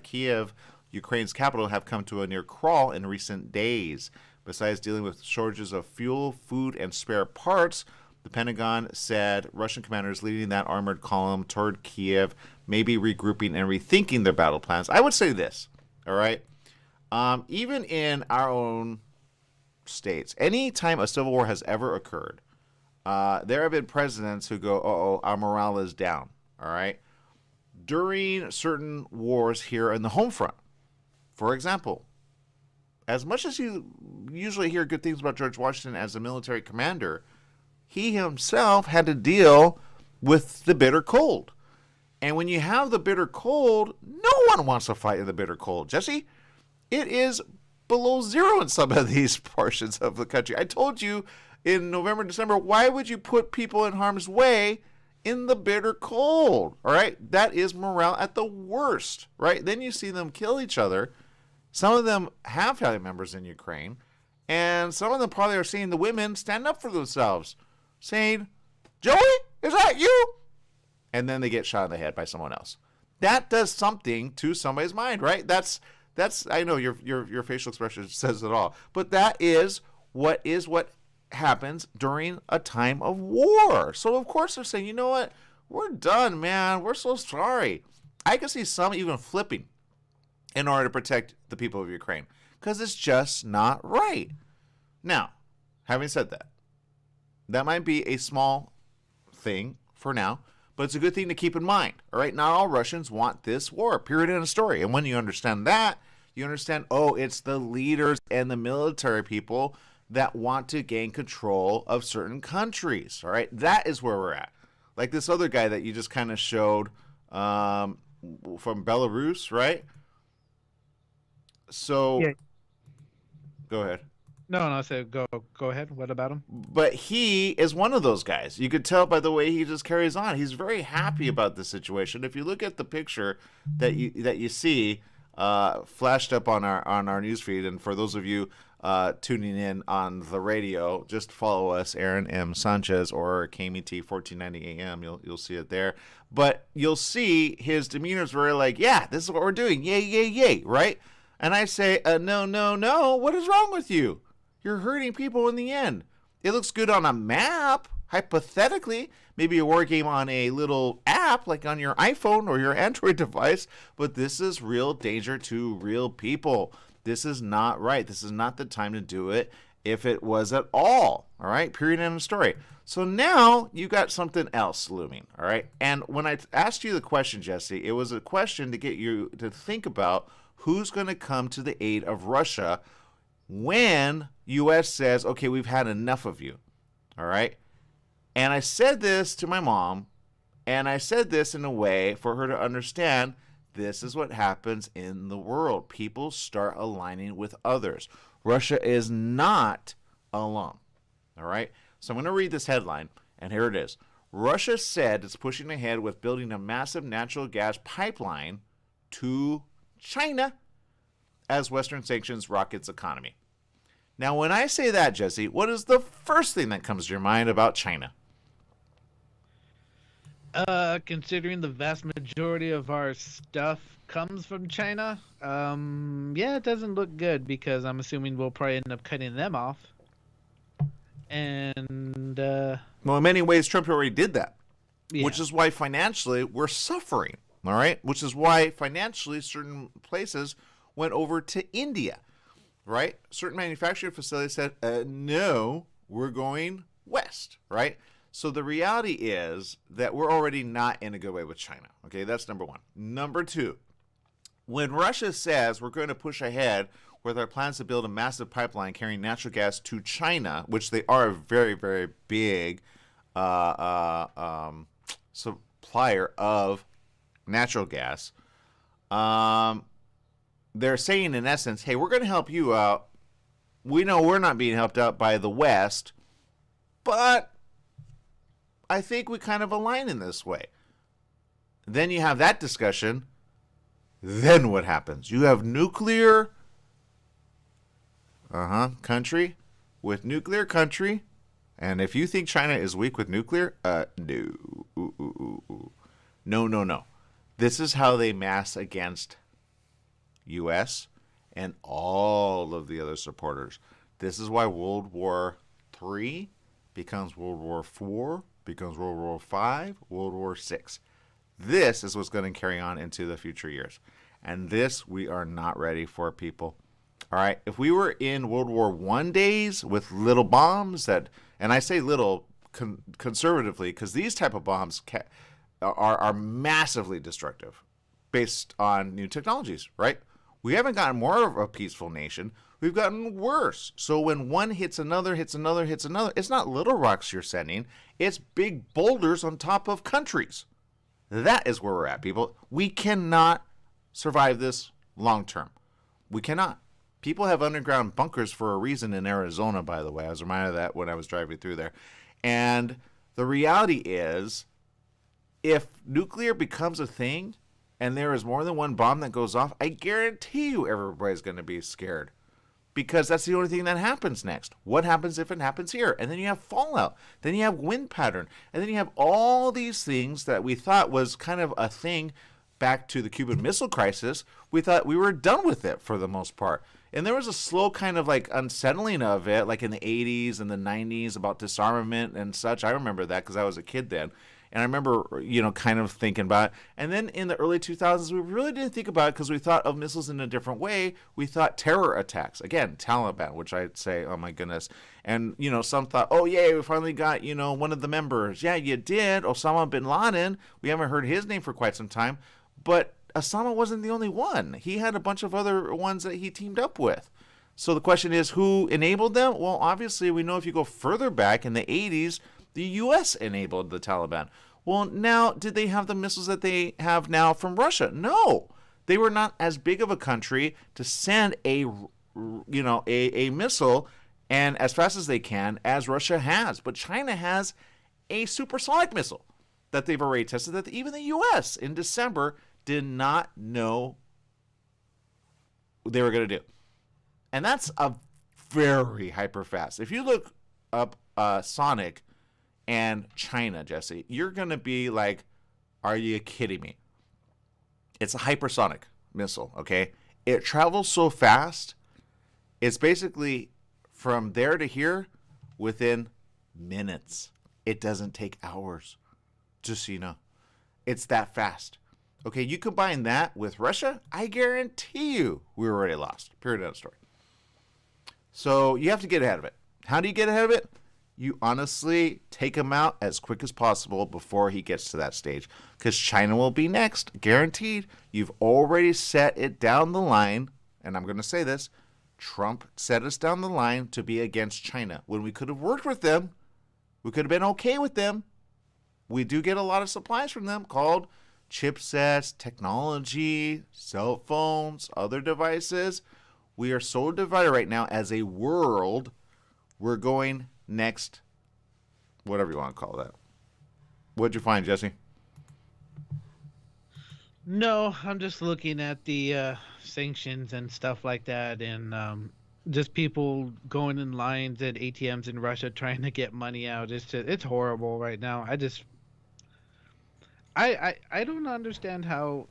Kiev, Ukraine's capital, have come to a near crawl in recent days. Besides dealing with shortages of fuel, food, and spare parts, the Pentagon said Russian commanders leading that armored column toward Kiev may be regrouping and rethinking their battle plans. I would say this, all right? Even in our own states, any time a civil war has ever occurred, there have been presidents who go, uh-oh, our morale is down, all right? During certain wars here in the home front, for example, as much as you usually hear good things about George Washington as a military commander, he himself had to deal with the bitter cold. And when you have the bitter cold, no one wants to fight in the bitter cold. Jesse, it is below zero in some of these portions of the country. I told you in November, December, why would you put people in harm's way in the bitter cold? All right, that is morale at the worst, right? Then you see them kill each other. Some of them have family members in Ukraine, and some of them probably are seeing the women stand up for themselves, saying, "Joey, is that you?" And then they get shot in the head by someone else. That does something to somebody's mind, right? That's I know your facial expression says it all, but that is what happens during a time of war. So of course they're saying, you know what? We're done, man. We're so sorry. I can see some even flipping in order to protect the people of Ukraine, because it's just not right. Now, having said that, that might be a small thing for now, but it's a good thing to keep in mind. All right, not all Russians want this war, period, in a story. And when you understand that, you understand, it's the leaders and the military people that want to gain control of certain countries. All right, that is where we're at. Like this other guy that you just kind of showed from Belarus, right? So, yeah. Go ahead. No, I said go ahead. What about him? But he is one of those guys. You could tell by the way he just carries on. He's very happy about the situation. If you look at the picture that you see flashed up on our newsfeed, and for those of you tuning in on the radio, just follow us, Aaron M. Sanchez or KMET 1490 AM. You'll see it there. But you'll see his demeanor is very like, yeah, this is what we're doing. Yay, yay, yay, right? And I say, no. What is wrong with you? You're hurting people in the end. It looks good on a map, hypothetically. Maybe a war game on a little app like on your iPhone or your Android device. But this is real danger to real people. This is not right. This is not the time to do it if it was at all. All right? Period, end of story. So now you got something else looming. All right? And when I asked you the question, Jesse, it was a question to get you to think about who's going to come to the aid of Russia when U.S. says, okay, we've had enough of you. All right? And I said this to my mom, and I said this in a way for her to understand this is what happens in the world. People start aligning with others. Russia is not alone. All right? So I'm going to read this headline, and here it is. Russia said it's pushing ahead with building a massive natural gas pipeline to China as Western sanctions rock its economy. Now, when I say that, Jesse, what is the first thing that comes to your mind about China? Considering the vast majority of our stuff comes from China, yeah, it doesn't look good because I'm assuming we'll probably end up cutting them off. And, well, in many ways, Trump already did that, yeah. Which is why financially we're suffering, all right? Which is why financially certain places went over to India, right? Certain manufacturing facilities said, no, we're going west, right? So the reality is that we're already not in a good way with China. Okay, that's number one. Number two, when Russia says we're going to push ahead with our plans to build a massive pipeline carrying natural gas to China, which they are a very, very big supplier of natural gas, they're saying in essence, hey, we're going to help you out. We know we're not being helped out by the West, but I think we kind of align in this way. Then you have that discussion. Then what happens? You have nuclear country with nuclear country. And if you think China is weak with nuclear, no. This is how they mass against U.S. and all of the other supporters. This is why World War III becomes World War IV, becomes World War V, World War VI. This is what's going to carry on into the future years. And this we are not ready for, people. All right, if we were in World War I days with little bombs that, and I say little conservatively because these type of bombs are massively destructive based on new technologies, right? We haven't gotten more of a peaceful nation. We've gotten worse. So when one hits another, it's not little rocks you're sending. It's big boulders on top of countries. That is where we're at, people. We cannot survive this long term. We cannot. People have underground bunkers for a reason in Arizona, by the way. I was reminded of that when I was driving through there. And the reality is, if nuclear becomes a thing and there is more than one bomb that goes off, I guarantee you everybody's going to be scared. Because that's the only thing that happens next. What happens if it happens here? And then you have fallout. Then you have wind pattern. And then you have all these things that we thought was kind of a thing back to the Cuban Missile Crisis. We thought we were done with it for the most part. And there was a slow kind of like unsettling of it, like in the 80s and the 90s about disarmament and such. I remember that because I was a kid then. And I remember, kind of thinking about it. And then in the early 2000s, we really didn't think about it because we thought of missiles in a different way. We thought terror attacks. Again, Taliban, which I'd say, oh my goodness. And, some thought, oh, yay, we finally got, one of the members. Yeah, you did. Osama bin Laden. We haven't heard his name for quite some time. But Osama wasn't the only one. He had a bunch of other ones that he teamed up with. So the question is, who enabled them? Well, obviously, we know if you go further back in the 80s, the U.S. enabled the Taliban. Well, now, did they have the missiles that they have now from Russia? No. They were not as big of a country to send a missile and as fast as they can, as Russia has. But China has a supersonic missile that they've already tested that even the U.S. in December did not know they were going to do. And that's a very hyper fast. If you look up Sonic and China, Jesse, you're going to be like, are you kidding me? It's a hypersonic missile, okay? It travels so fast, it's basically from there to here within minutes. It doesn't take hours, just so you know. It's that fast. Okay, you combine that with Russia, I guarantee you we're already lost. Period, end of story. So you have to get ahead of it. How do you get ahead of it? You honestly take him out as quick as possible before he gets to that stage, because China will be next, guaranteed. You've already set it down the line, and I'm going to say this, Trump set us down the line to be against China. When we could have worked with them, we could have been okay with them. We do get a lot of supplies from them called chipsets, technology, cell phones, other devices. We are so divided right now as a world. We're going next, whatever you want to call that. What'd you find, Jesse? No, I'm just looking at the sanctions and stuff like that, and just people going in lines at ATMs in Russia trying to get money out. It's horrible right now. I don't understand how,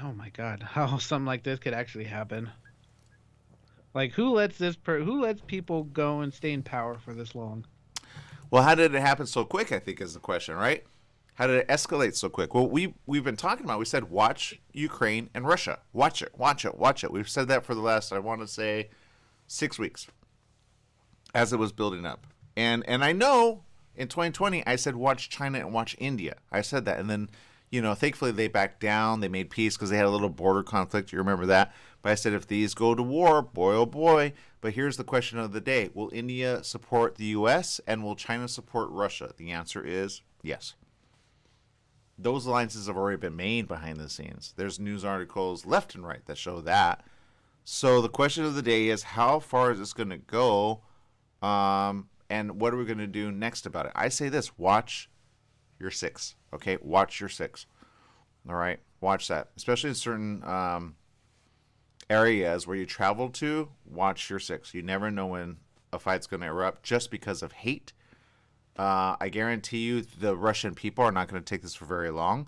oh my God, how something like this could actually happen. Like, who lets people go and stay in power for this long? Well, how did it happen so quick, I think is the question, right? How did it escalate so quick? Well, we've been talking about, we said watch Ukraine and Russia. Watch it, watch it, watch it. We've said that for the last, I want to say, 6 weeks as it was building up. And I know in 2020, I said watch China and watch India. I said that. And then, thankfully they backed down. They made peace because they had a little border conflict. You remember that? But I said if these go to war, boy, oh boy. But here's the question of the day. Will India support the U.S. and will China support Russia? The answer is yes. Those alliances have already been made behind the scenes. There's news articles left and right that show that. So the question of the day is, how far is this going to go? And what are we going to do next about it? I say this, watch your six. Okay, watch your six. All right, watch that. Especially in certain areas where you travel to, watch your six. You never know when a fight's going to erupt just because of hate. I guarantee you the Russian people are not going to take this for very long.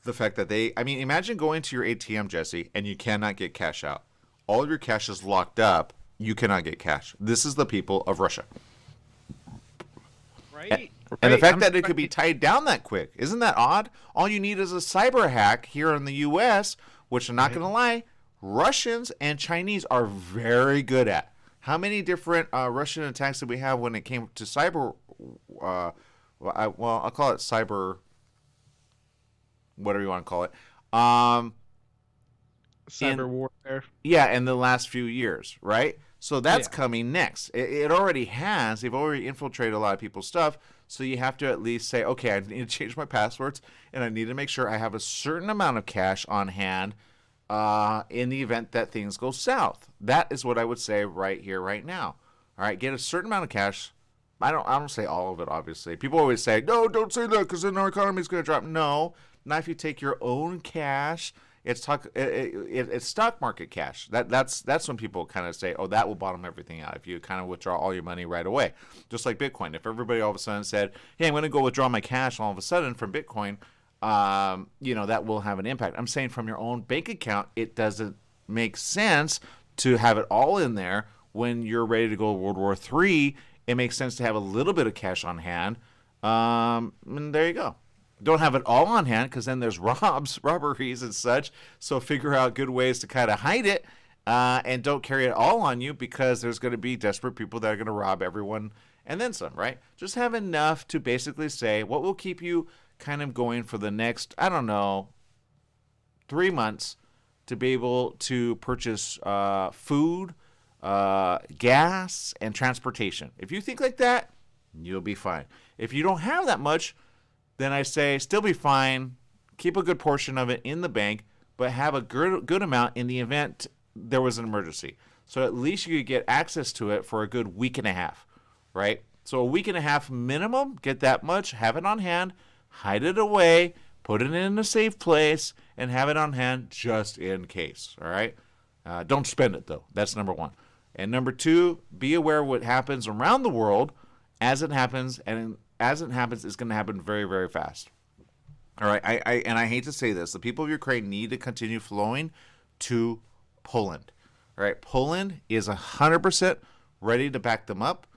The fact that imagine going to your ATM, Jesse, and you cannot get cash out. All of your cash is locked up. You cannot get cash. This is the people of Russia. Right. And the fact that it could be tied down that quick, isn't that odd? All you need is a cyber hack here in the U.S., which I'm not going to lie, Russians and Chinese are very good at. How many different Russian attacks did we have when it came to cyber? I'll call it cyber, whatever you want to call it. Cyber warfare. Yeah, in the last few years, right? So that's coming next. It already has. They've already infiltrated a lot of people's stuff. So you have to at least say, okay, I need to change my passwords, and I need to make sure I have a certain amount of cash on hand in the event that things go south. That is what I would say right here, right now. All right, get a certain amount of cash. I don't say all of it, obviously. People always say, no, don't say that because then our economy is going to drop. No, not if you take your own cash. It's stock market cash. That's when people kind of say, oh, that will bottom everything out if you kind of withdraw all your money right away. Just like Bitcoin. If everybody all of a sudden said, hey, I'm going to go withdraw my cash all of a sudden from Bitcoin, that will have an impact. I'm saying from your own bank account, it doesn't make sense to have it all in there when you're ready to go to World War III. It makes sense to have a little bit of cash on hand. And there you go. Don't have it all on hand because then there's robberies and such. So figure out good ways to kind of hide it and don't carry it all on you because there's going to be desperate people that are going to rob everyone and then some, right? Just have enough to basically say what will keep you kind of going for the next, 3 months to be able to purchase food, gas, and transportation. If you think like that, you'll be fine. If you don't have that much, then I say still be fine. Keep a good portion of it in the bank, but have a good amount in the event there was an emergency. So at least you could get access to it for a good week and a half, right? So a week and a half minimum, get that much, have it on hand, hide it away, put it in a safe place, and have it on hand just in case, all right? Don't spend it, though. That's number one. And number two, be aware of what happens around the world as it happens, and as it happens, it's going to happen very, very fast. All right, I hate to say this. The people of Ukraine need to continue flowing to Poland. All right, Poland is 100% ready to back them up.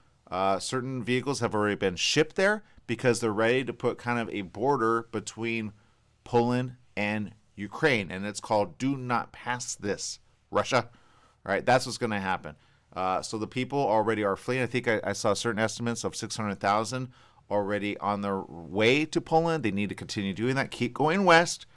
Certain vehicles have already been shipped there because they're ready to put kind of a border between Poland and Ukraine, and it's called "Do Not Pass This, Russia." All right, that's what's going to happen. So the people already are fleeing. I think I saw certain estimates of 600,000 already on their way to Poland. They need to continue doing that. Keep going west.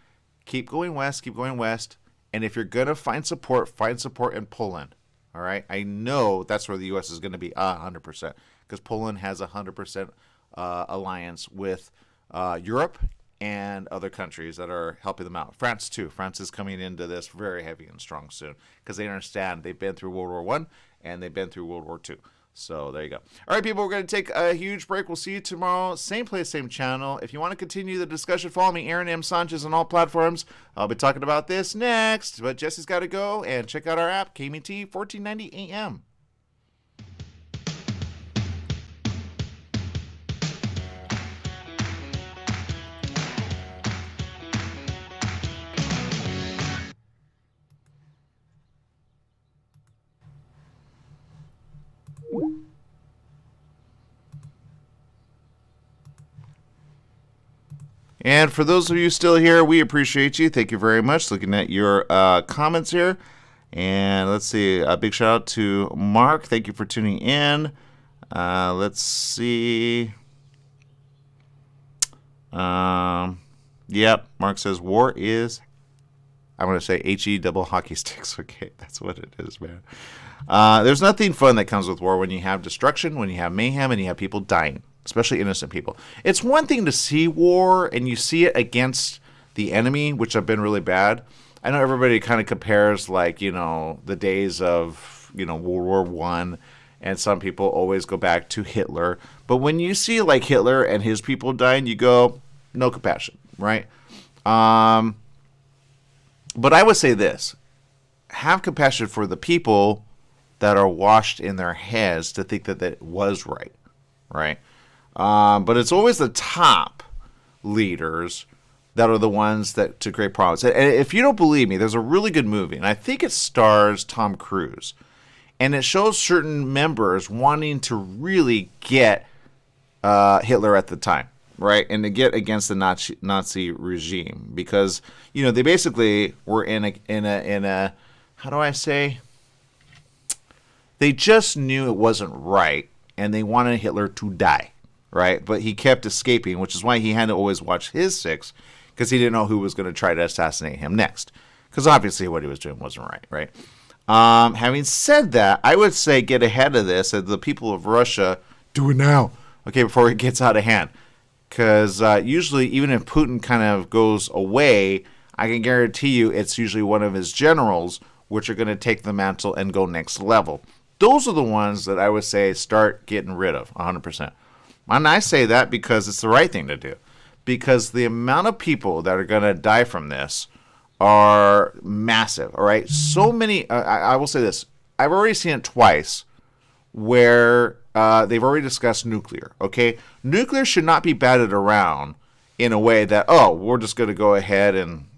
Keep going west. Keep going west. And if you're going to find support in Poland. All right? I know that's where the U.S. is going to be 100% because Poland has 100% alliance with Europe and other countries that are helping them out. France, too. France is coming into this very heavy and strong soon because they understand they've been through World War I and they've been through World War II. So there you go. All right, people, we're going to take a huge break. We'll see you tomorrow. Same place, same channel. If you want to continue the discussion, follow me, Aaron M. Sanchez, on all platforms. I'll be talking about this next. But Jesse's got to go, and check out our app, KMET 1490 AM. And for those of you still here, we appreciate you. Thank you very much. Looking at your comments here. And let's see. A big shout out to Mark. Thank you for tuning in. Let's see. Yep. Mark says war is, I'm going to say HE double hockey sticks. Okay, that's what it is, man. There's nothing fun that comes with war when you have destruction, when you have mayhem, and you have people dying. Especially innocent people. It's one thing to see war and you see it against the enemy, which have been really bad. I know everybody kind of compares, like, you know, the days of, you know, World War I, and some people always go back to Hitler. But when you see, like, Hitler and his people dying, you go, no compassion, right? But I would say this. Have compassion for the people that are washed in their heads to think that that was right, right? But it's always the top leaders that are the ones that to create problems. And if you don't believe me, there's a really good movie, and I think it stars Tom Cruise. And it shows certain members wanting to really get Hitler at the time, right? And to get against the Nazi regime. Because, you know, they basically were in a how do I say? They just knew it wasn't right, and they wanted Hitler to die. Right, but he kept escaping, which is why he had to always watch his six, because he didn't know who was going to try to assassinate him next. Because obviously what he was doing wasn't right, right? Having said that, I would say get ahead of this, and the people of Russia, do it now, okay, before it gets out of hand. Because usually, even if Putin kind of goes away, I can guarantee you it's usually one of his generals which are going to take the mantle and go next level. Those are the ones that I would say start getting rid of, 100%. And I say that because it's the right thing to do. Because the amount of people that are going to die from this are massive, all right? So many, I will say this. I've already seen it twice where they've already discussed nuclear, okay? Nuclear should not be batted around in a way that, oh, we're just going to go ahead and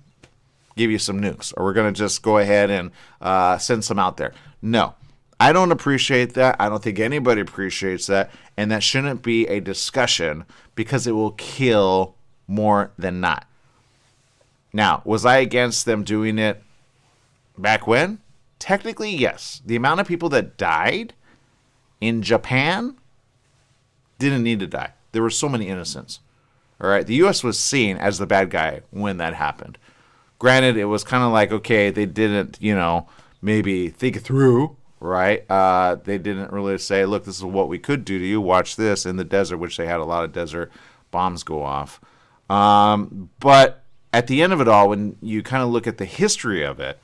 give you some nukes, or we're going to just go ahead and send some out there. No. I don't appreciate that. I don't think anybody appreciates that. And that shouldn't be a discussion because it will kill more than not. Now, was I against them doing it back when? Technically, yes. The amount of people that died in Japan didn't need to die. There were so many innocents. All right. The U.S. was seen as the bad guy when that happened. Granted, it was kind of like, okay, they didn't, you know, maybe think it through. Right? They didn't really say, look, this is what we could do to you. Watch this in the desert, which they had a lot of desert bombs go off. But at the end of it all, when you kind of look at the history of it,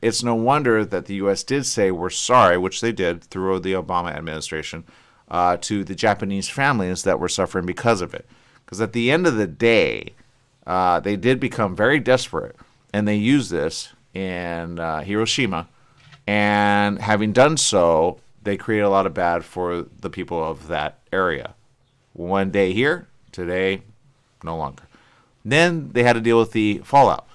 it's no wonder that the U.S. did say we're sorry, which they did through the Obama administration, to the Japanese families that were suffering because of it. Because at the end of the day, they did become very desperate, and they used this in Hiroshima. And having done so, they created a lot of bad for the people of that area. One day here, today, no longer. Then they had to deal with the fallout.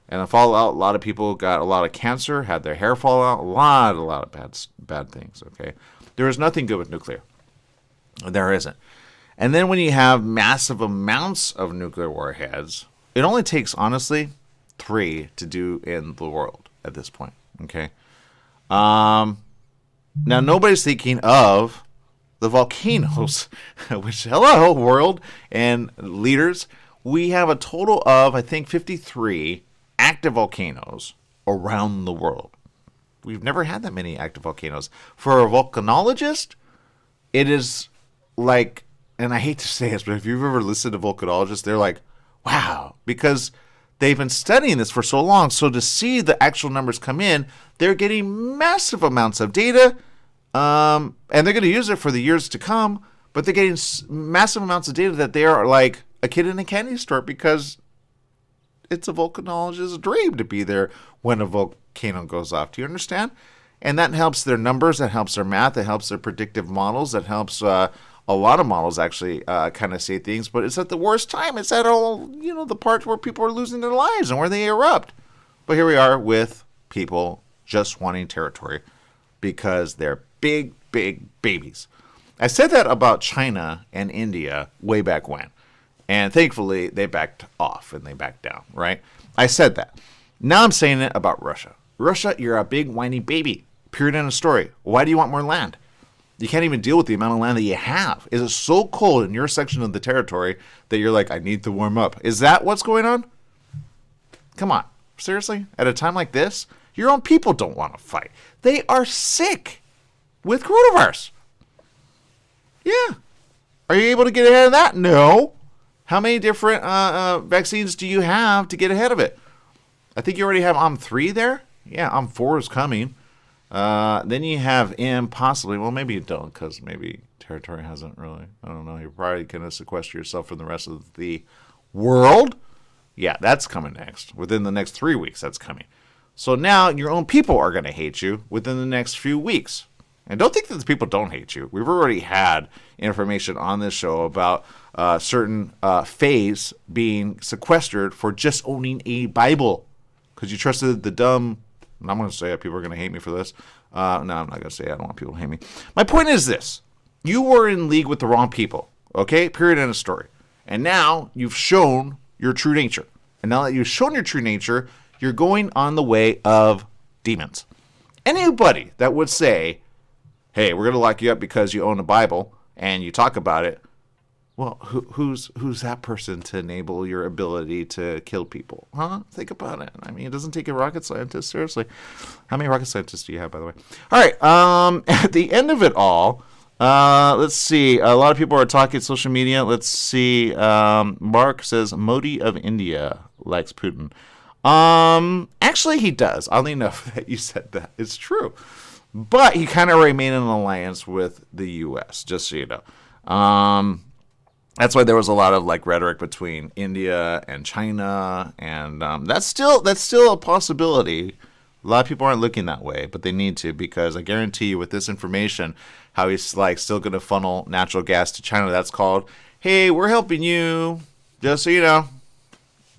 And the fallout, a lot of people got a lot of cancer, had their hair fall out, a lot of bad things, okay? There is nothing good with nuclear. There isn't. And then when you have massive amounts of nuclear warheads, it only takes, honestly, 3 to do in the world at this point, okay? Now, nobody's thinking of the volcanoes, which, hello, world and leaders. We have a total of, I think, 53 active volcanoes around the world. We've never had that many active volcanoes. For a volcanologist, it is like, and I hate to say this, but if you've ever listened to volcanologists, they're like, wow, because they've been studying this for so long. So to see the actual numbers come in, they're getting massive amounts of data, and they're going to use it for the years to come, but they're getting massive amounts of data that they are like a kid in a candy store, because it's a volcanologist's dream to be there when a volcano goes off. Do you understand? And that helps their numbers, that helps their math, that helps their predictive models, that helps a lot of models actually kind of say things, but it's at the worst time. It's at all, the part where people are losing their lives and where they erupt. But here we are with people just wanting territory because they're big, big babies. I said that about China and India way back when. And thankfully, they backed off and they backed down, right? I said that. Now I'm saying it about Russia. Russia, you're a big, whiny baby. Period, end of story. Why do you want more land? You can't even deal with the amount of land that you have. Is it so cold in your section of the territory that you're like, I need to warm up? Is that what's going on? Come on. Seriously? At a time like this, your own people don't want to fight. They are sick with coronavirus. Yeah. Are you able to get ahead of that? No. How many different vaccines do you have to get ahead of it? I think you already have OM3 there. Yeah, OM4 is coming. Then you have M possibly. Well, maybe you don't, because maybe territory hasn't really. I don't know. You're probably going to sequester yourself from the rest of the world. Yeah, that's coming next. Within the next 3 weeks, that's coming. So now your own people are going to hate you within the next few weeks. And don't think that the people don't hate you. We've already had information on this show about certain faiths being sequestered for just owning a Bible. Because you trusted the dumb, and I'm going to say it, people are going to hate me for this. No, I'm not going to say it. I don't want people to hate me. My point is this. You were in league with the wrong people. Okay? Period, end of story. And now you've shown your true nature. And now that you've shown your true nature, you're going on the way of demons. Anybody that would say, hey, we're going to lock you up because you own a Bible and you talk about it, well, who's that person to enable your ability to kill people? Huh? Think about it. I mean, it doesn't take a rocket scientist, seriously. How many rocket scientists do you have, by the way? All right, at the end of it all, let's see. A lot of people are talking social media. Let's see. Mark says, Modi of India likes Putin. Actually, he does. Oddly enough that you said that. It's true. But he kind of remained in an alliance with the U.S., just so you know. That's why there was a lot of rhetoric between India and China, and that's still a possibility. A lot of people aren't looking that way, but they need to, because I guarantee you with this information, how he's still going to funnel natural gas to China. That's called, hey, we're helping you, just so you know.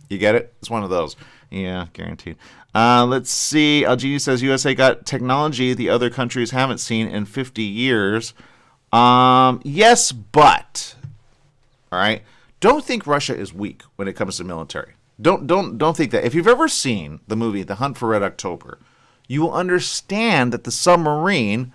You get it? It's one of those. Yeah, guaranteed. Let's see. Algini says USA got technology the other countries haven't seen in 50 years. Yes, but all right. Don't think Russia is weak when it comes to military. Don't think that. If you've ever seen the movie The Hunt for Red October, you will understand that the submarine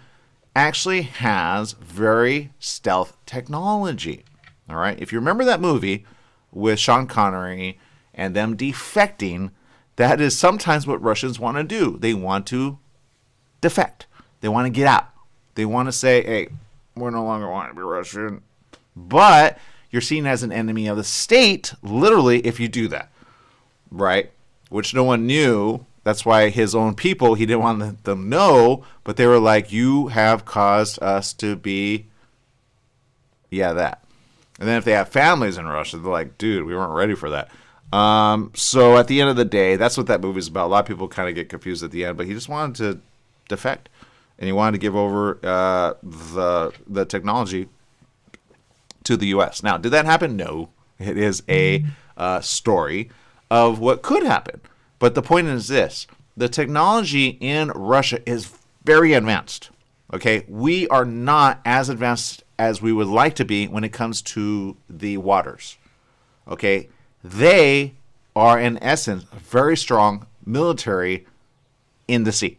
actually has very stealth technology. All right. If you remember that movie with Sean Connery and them defecting, that is sometimes what Russians want to do. They want to defect. They want to get out. They want to say, hey, we no longer want to be Russian. But you're seen as an enemy of the state, literally, if you do that. Right? Which no one knew That's why his own people, he didn't want them know, but they were like, you have caused us to be, that. And then if they have families in Russia, they're like, dude, we weren't ready for that. So at the end of the day, that's what that movie's about. A lot of people kind of get confused at the end, but he just wanted to defect. And he wanted to give over the technology to the U.S. Now, did that happen? No. It is a story of what could happen. But the point is this. The technology in Russia is very advanced. Okay? We are not as advanced as we would like to be when it comes to the waters. Okay? They are, in essence, a very strong military in the sea.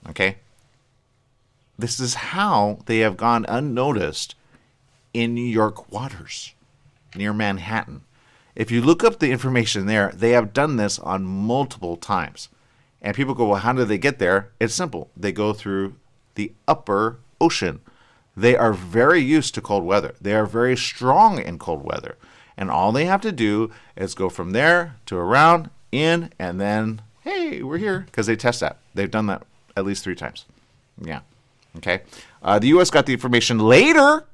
Okay? This is how they have gone unnoticed in New York waters, near Manhattan. If you look up the information there, they have done this on multiple times. And people go, well, how did they get there? It's simple. They go through the upper ocean. They are very used to cold weather. They are very strong in cold weather. And all they have to do is go from there to around, in, and then, hey, we're here. Because they test that. They've done that at least 3 times. Yeah. Okay. The U.S. got the information later.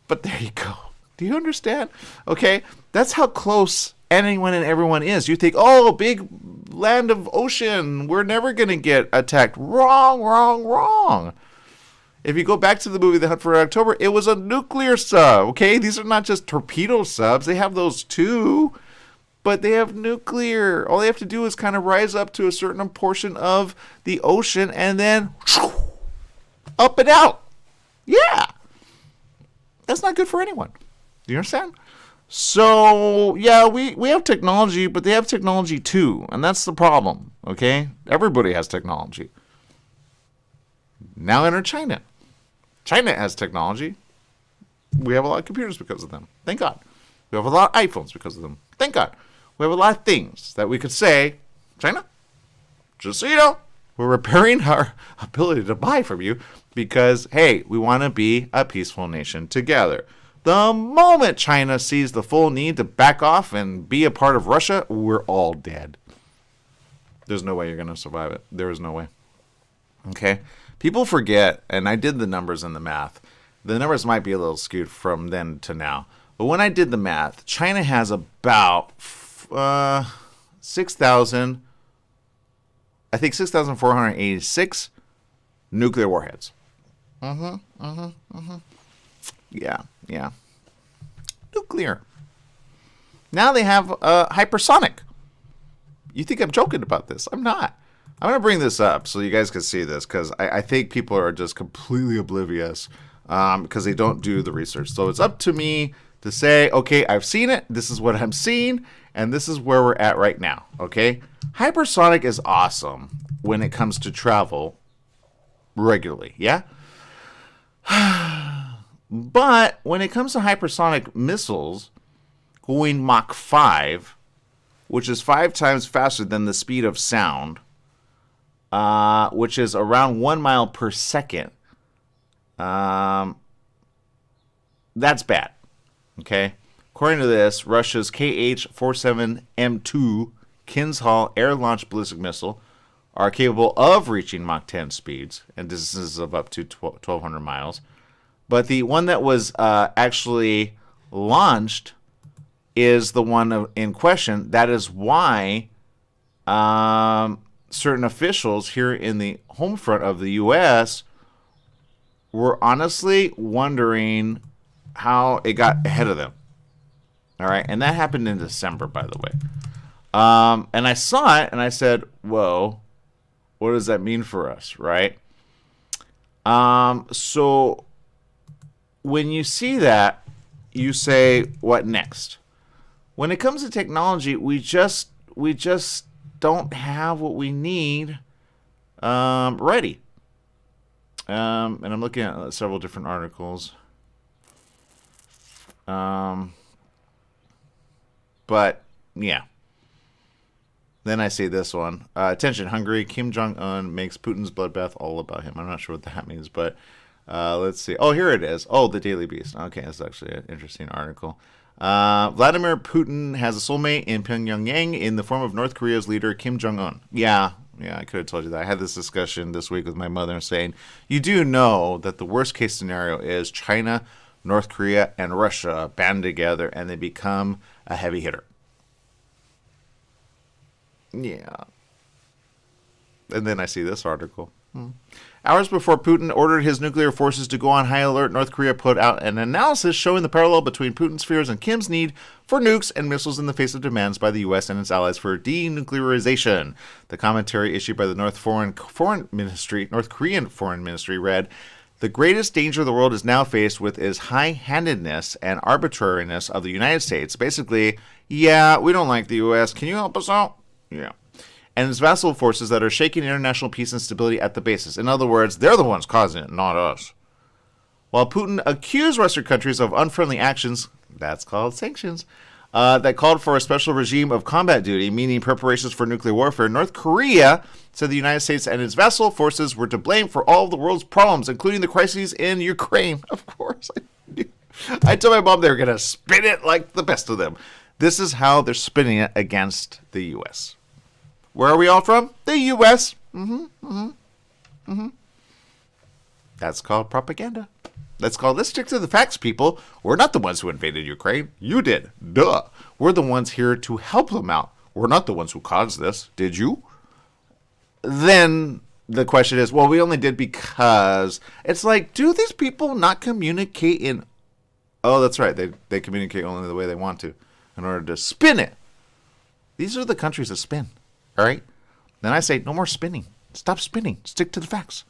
But there you go. Do you understand? Okay. That's how close anyone and everyone is. You think, oh, big land of ocean. We're never going to get attacked. Wrong, wrong, wrong. If you go back to the movie The Hunt for Red October, it was a nuclear sub, okay? These are not just torpedo subs. They have those too, but they have nuclear. All they have to do is kind of rise up to a certain portion of the ocean and then up and out. Yeah. That's not good for anyone. Do you understand? So, yeah, we have technology, but they have technology too, and that's the problem, okay? Everybody has technology. Now enter China. China has technology. We have a lot of computers because of them. Thank God. We have a lot of iPhones because of them. Thank God. We have a lot of things that we could say, China, just so you know, we're repairing our ability to buy from you because, hey, we want to be a peaceful nation together. The moment China sees the full need to back off and be a part of Russia, we're all dead. There's no way you're going to survive it. There is no way. Okay? People forget, and I did the numbers and the math. The numbers might be a little skewed from then to now. But when I did the math, China has about 6,000, I think 6,486 nuclear warheads. Yeah. Nuclear. Now they have hypersonic. You think I'm joking about this? I'm not. I'm going to bring this up so you guys can see this because I think people are just completely oblivious because they don't do the research. So it's up to me to say, okay, I've seen it. This is what I'm seeing. And this is where we're at right now. Okay. Hypersonic is awesome when it comes to travel regularly. Yeah. But when it comes to hypersonic missiles going Mach 5, which is 5 times faster than the speed of sound, which is around 1 mile per second. That's bad. Okay. According to this, Russia's Kh-47M2 Kinzhal air-launched ballistic missile are capable of reaching Mach 10 speeds and distances of up to 1,200 miles. But the one that was actually launched is the one in question. That is why certain officials here in the home front of the U.S. were honestly wondering how it got ahead of them. All right, and that happened in December, by the way. And I saw it, and I said, whoa, what does that mean for us, right? So when you see that, you say, what next? When it comes to technology, we just don't have what we need ready. And I'm looking at several different articles. But, yeah. Then I see this one. Attention, Hungary. Kim Jong-un makes Putin's bloodbath all about him. I'm not sure what that means, but let's see. Oh, here it is. Oh, the Daily Beast. Okay, that's actually an interesting article. Vladimir Putin has a soulmate in Pyongyang in the form of North Korea's leader Kim Jong-un. Yeah, I could have told you that. I had this discussion this week with my mother saying, you do know that the worst case scenario is China, North Korea, and Russia band together and they become a heavy hitter. Yeah. And then I see this article. Hours before Putin ordered his nuclear forces to go on high alert, North Korea put out an analysis showing the parallel between Putin's fears and Kim's need for nukes and missiles in the face of demands by the U.S. and its allies for denuclearization. The commentary issued by the North Korean Foreign Ministry read, "The greatest danger the world is now faced with is high-handedness and arbitrariness of the United States." Basically, yeah, we don't like the U.S. Can you help us out? Yeah. And its vassal forces that are shaking international peace and stability at the basis. In other words, they're the ones causing it, not us. While Putin accused Western countries of unfriendly actions, that's called sanctions, that called for a special regime of combat duty, meaning preparations for nuclear warfare, North Korea said the United States and its vassal forces were to blame for all of the world's problems, including the crises in Ukraine. Of course. I told my mom they were going to spin it like the best of them. This is how they're spinning it against the U.S. Where are we all from? The U.S. That's called propaganda. Let's stick to the facts, people. We're not the ones who invaded Ukraine. You did. Duh. We're the ones here to help them out. We're not the ones who caused this. Did you? Then the question is, well, we only did because... It's like, do these people not communicate in... Oh, that's right. They communicate only the way they want to in order to spin it. These are the countries that spin. All right? Then I say, no more spinning. Stop spinning. Stick to the facts.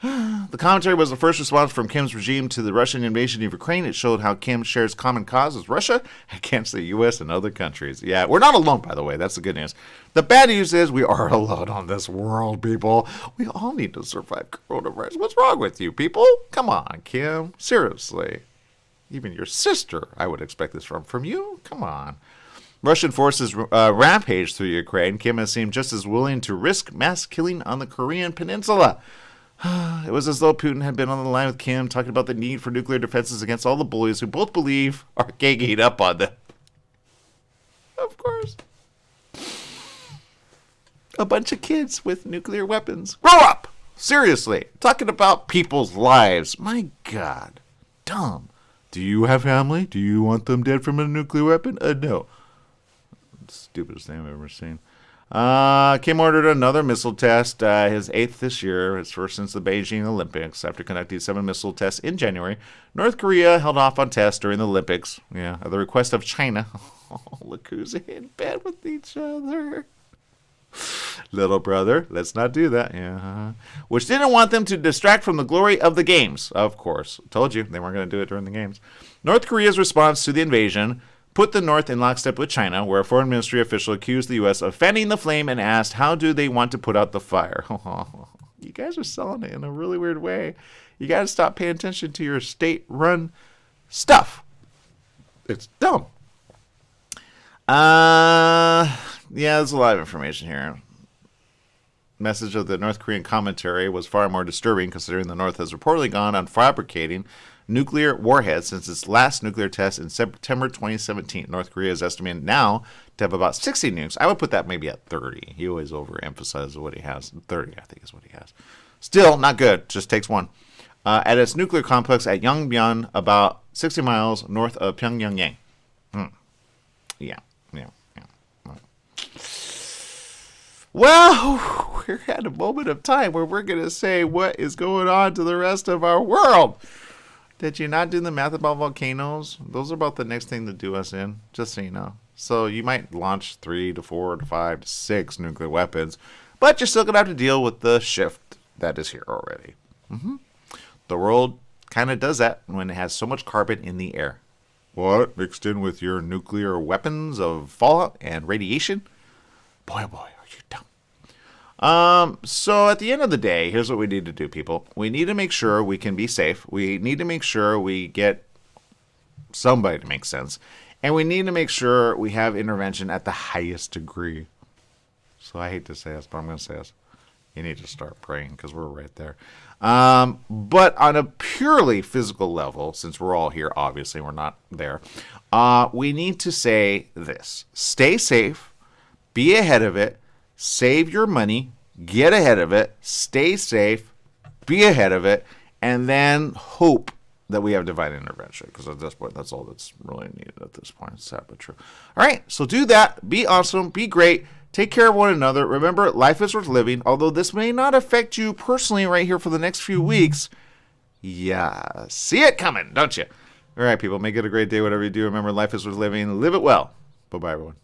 The commentary was the first response from Kim's regime to the Russian invasion of Ukraine. It showed how Kim shares common cause with Russia against the U.S. and other countries. Yeah, we're not alone, by the way. That's the good news. The bad news is we are alone on this world, people. We all need to survive coronavirus. What's wrong with you, people? Come on, Kim. Seriously. Even your sister, I would expect this from you. Come on. Russian forces rampaged through Ukraine. Kim has seemed just as willing to risk mass killing on the Korean peninsula. It was as though Putin had been on the line with Kim, talking about the need for nuclear defenses against all the bullies who both believe are ganging up on them. Of course. A bunch of kids with nuclear weapons. Grow up! Seriously. Talking about people's lives. My God. Dumb. Do you have family? Do you want them dead from a nuclear weapon? No. Stupidest thing I've ever seen. Kim ordered another missile test, his 8th this year, his first since the Beijing Olympics. After conducting 7 missile tests in January, North Korea held off on tests during the Olympics. Yeah, at the request of China. Oh, look who's in bed with each other. Little brother, let's not do that. Yeah. Which didn't want them to distract from the glory of the games. Of course. Told you, they weren't going to do it during the games. North Korea's response to the invasion put the North in lockstep with China, where a foreign ministry official accused the U.S. of fanning the flame and asked, how do they want to put out the fire? You guys are selling it in a really weird way. You got to stop paying attention to your state-run stuff. It's dumb. Yeah, there's a lot of information here. Message of the North Korean commentary was far more disturbing, considering the North has reportedly gone on fabricating nuclear warheads since its last nuclear test in September 2017. North Korea is estimated now to have about 60 nukes. I would put that maybe at 30. He always overemphasizes what he has. 30, I think, is what he has. Still, not good. Just takes one. At its nuclear complex at Yongbyon, about 60 miles north of Pyongyang. Yeah. Well, we're at a moment of time where we're going to say what is going on to the rest of our world. Did you not do the math about volcanoes? Those are about the next thing to do us in, just so you know. So you might launch 3 to 4 to 5 to 6 nuclear weapons, but you're still going to have to deal with the shift that is here already. The world kind of does that when it has so much carbon in the air. What? Mixed in with your nuclear weapons of fallout and radiation? Boy, oh boy, are you dumb. So at the end of the day, here's what we need to do, people. We need to make sure we can be safe. We need to make sure we get somebody to make sense. And we need to make sure we have intervention at the highest degree. So I hate to say this, but I'm going to say this. You need to start praying because we're right there. But on a purely physical level, since we're all here, obviously we're not there, we need to say this. Stay safe, be ahead of it, save your money, get ahead of it, stay safe, be ahead of it, and then hope that we have divine intervention, because at this point, that's all that's really needed at this point. It's sad but true. All right, so do that. Be awesome. Be great. Take care of one another. Remember, life is worth living. Although this may not affect you personally right here for the next few weeks, yeah, see it coming, don't you? All right, people, make it a great day, whatever you do. Remember, life is worth living. Live it well. Bye-bye, everyone.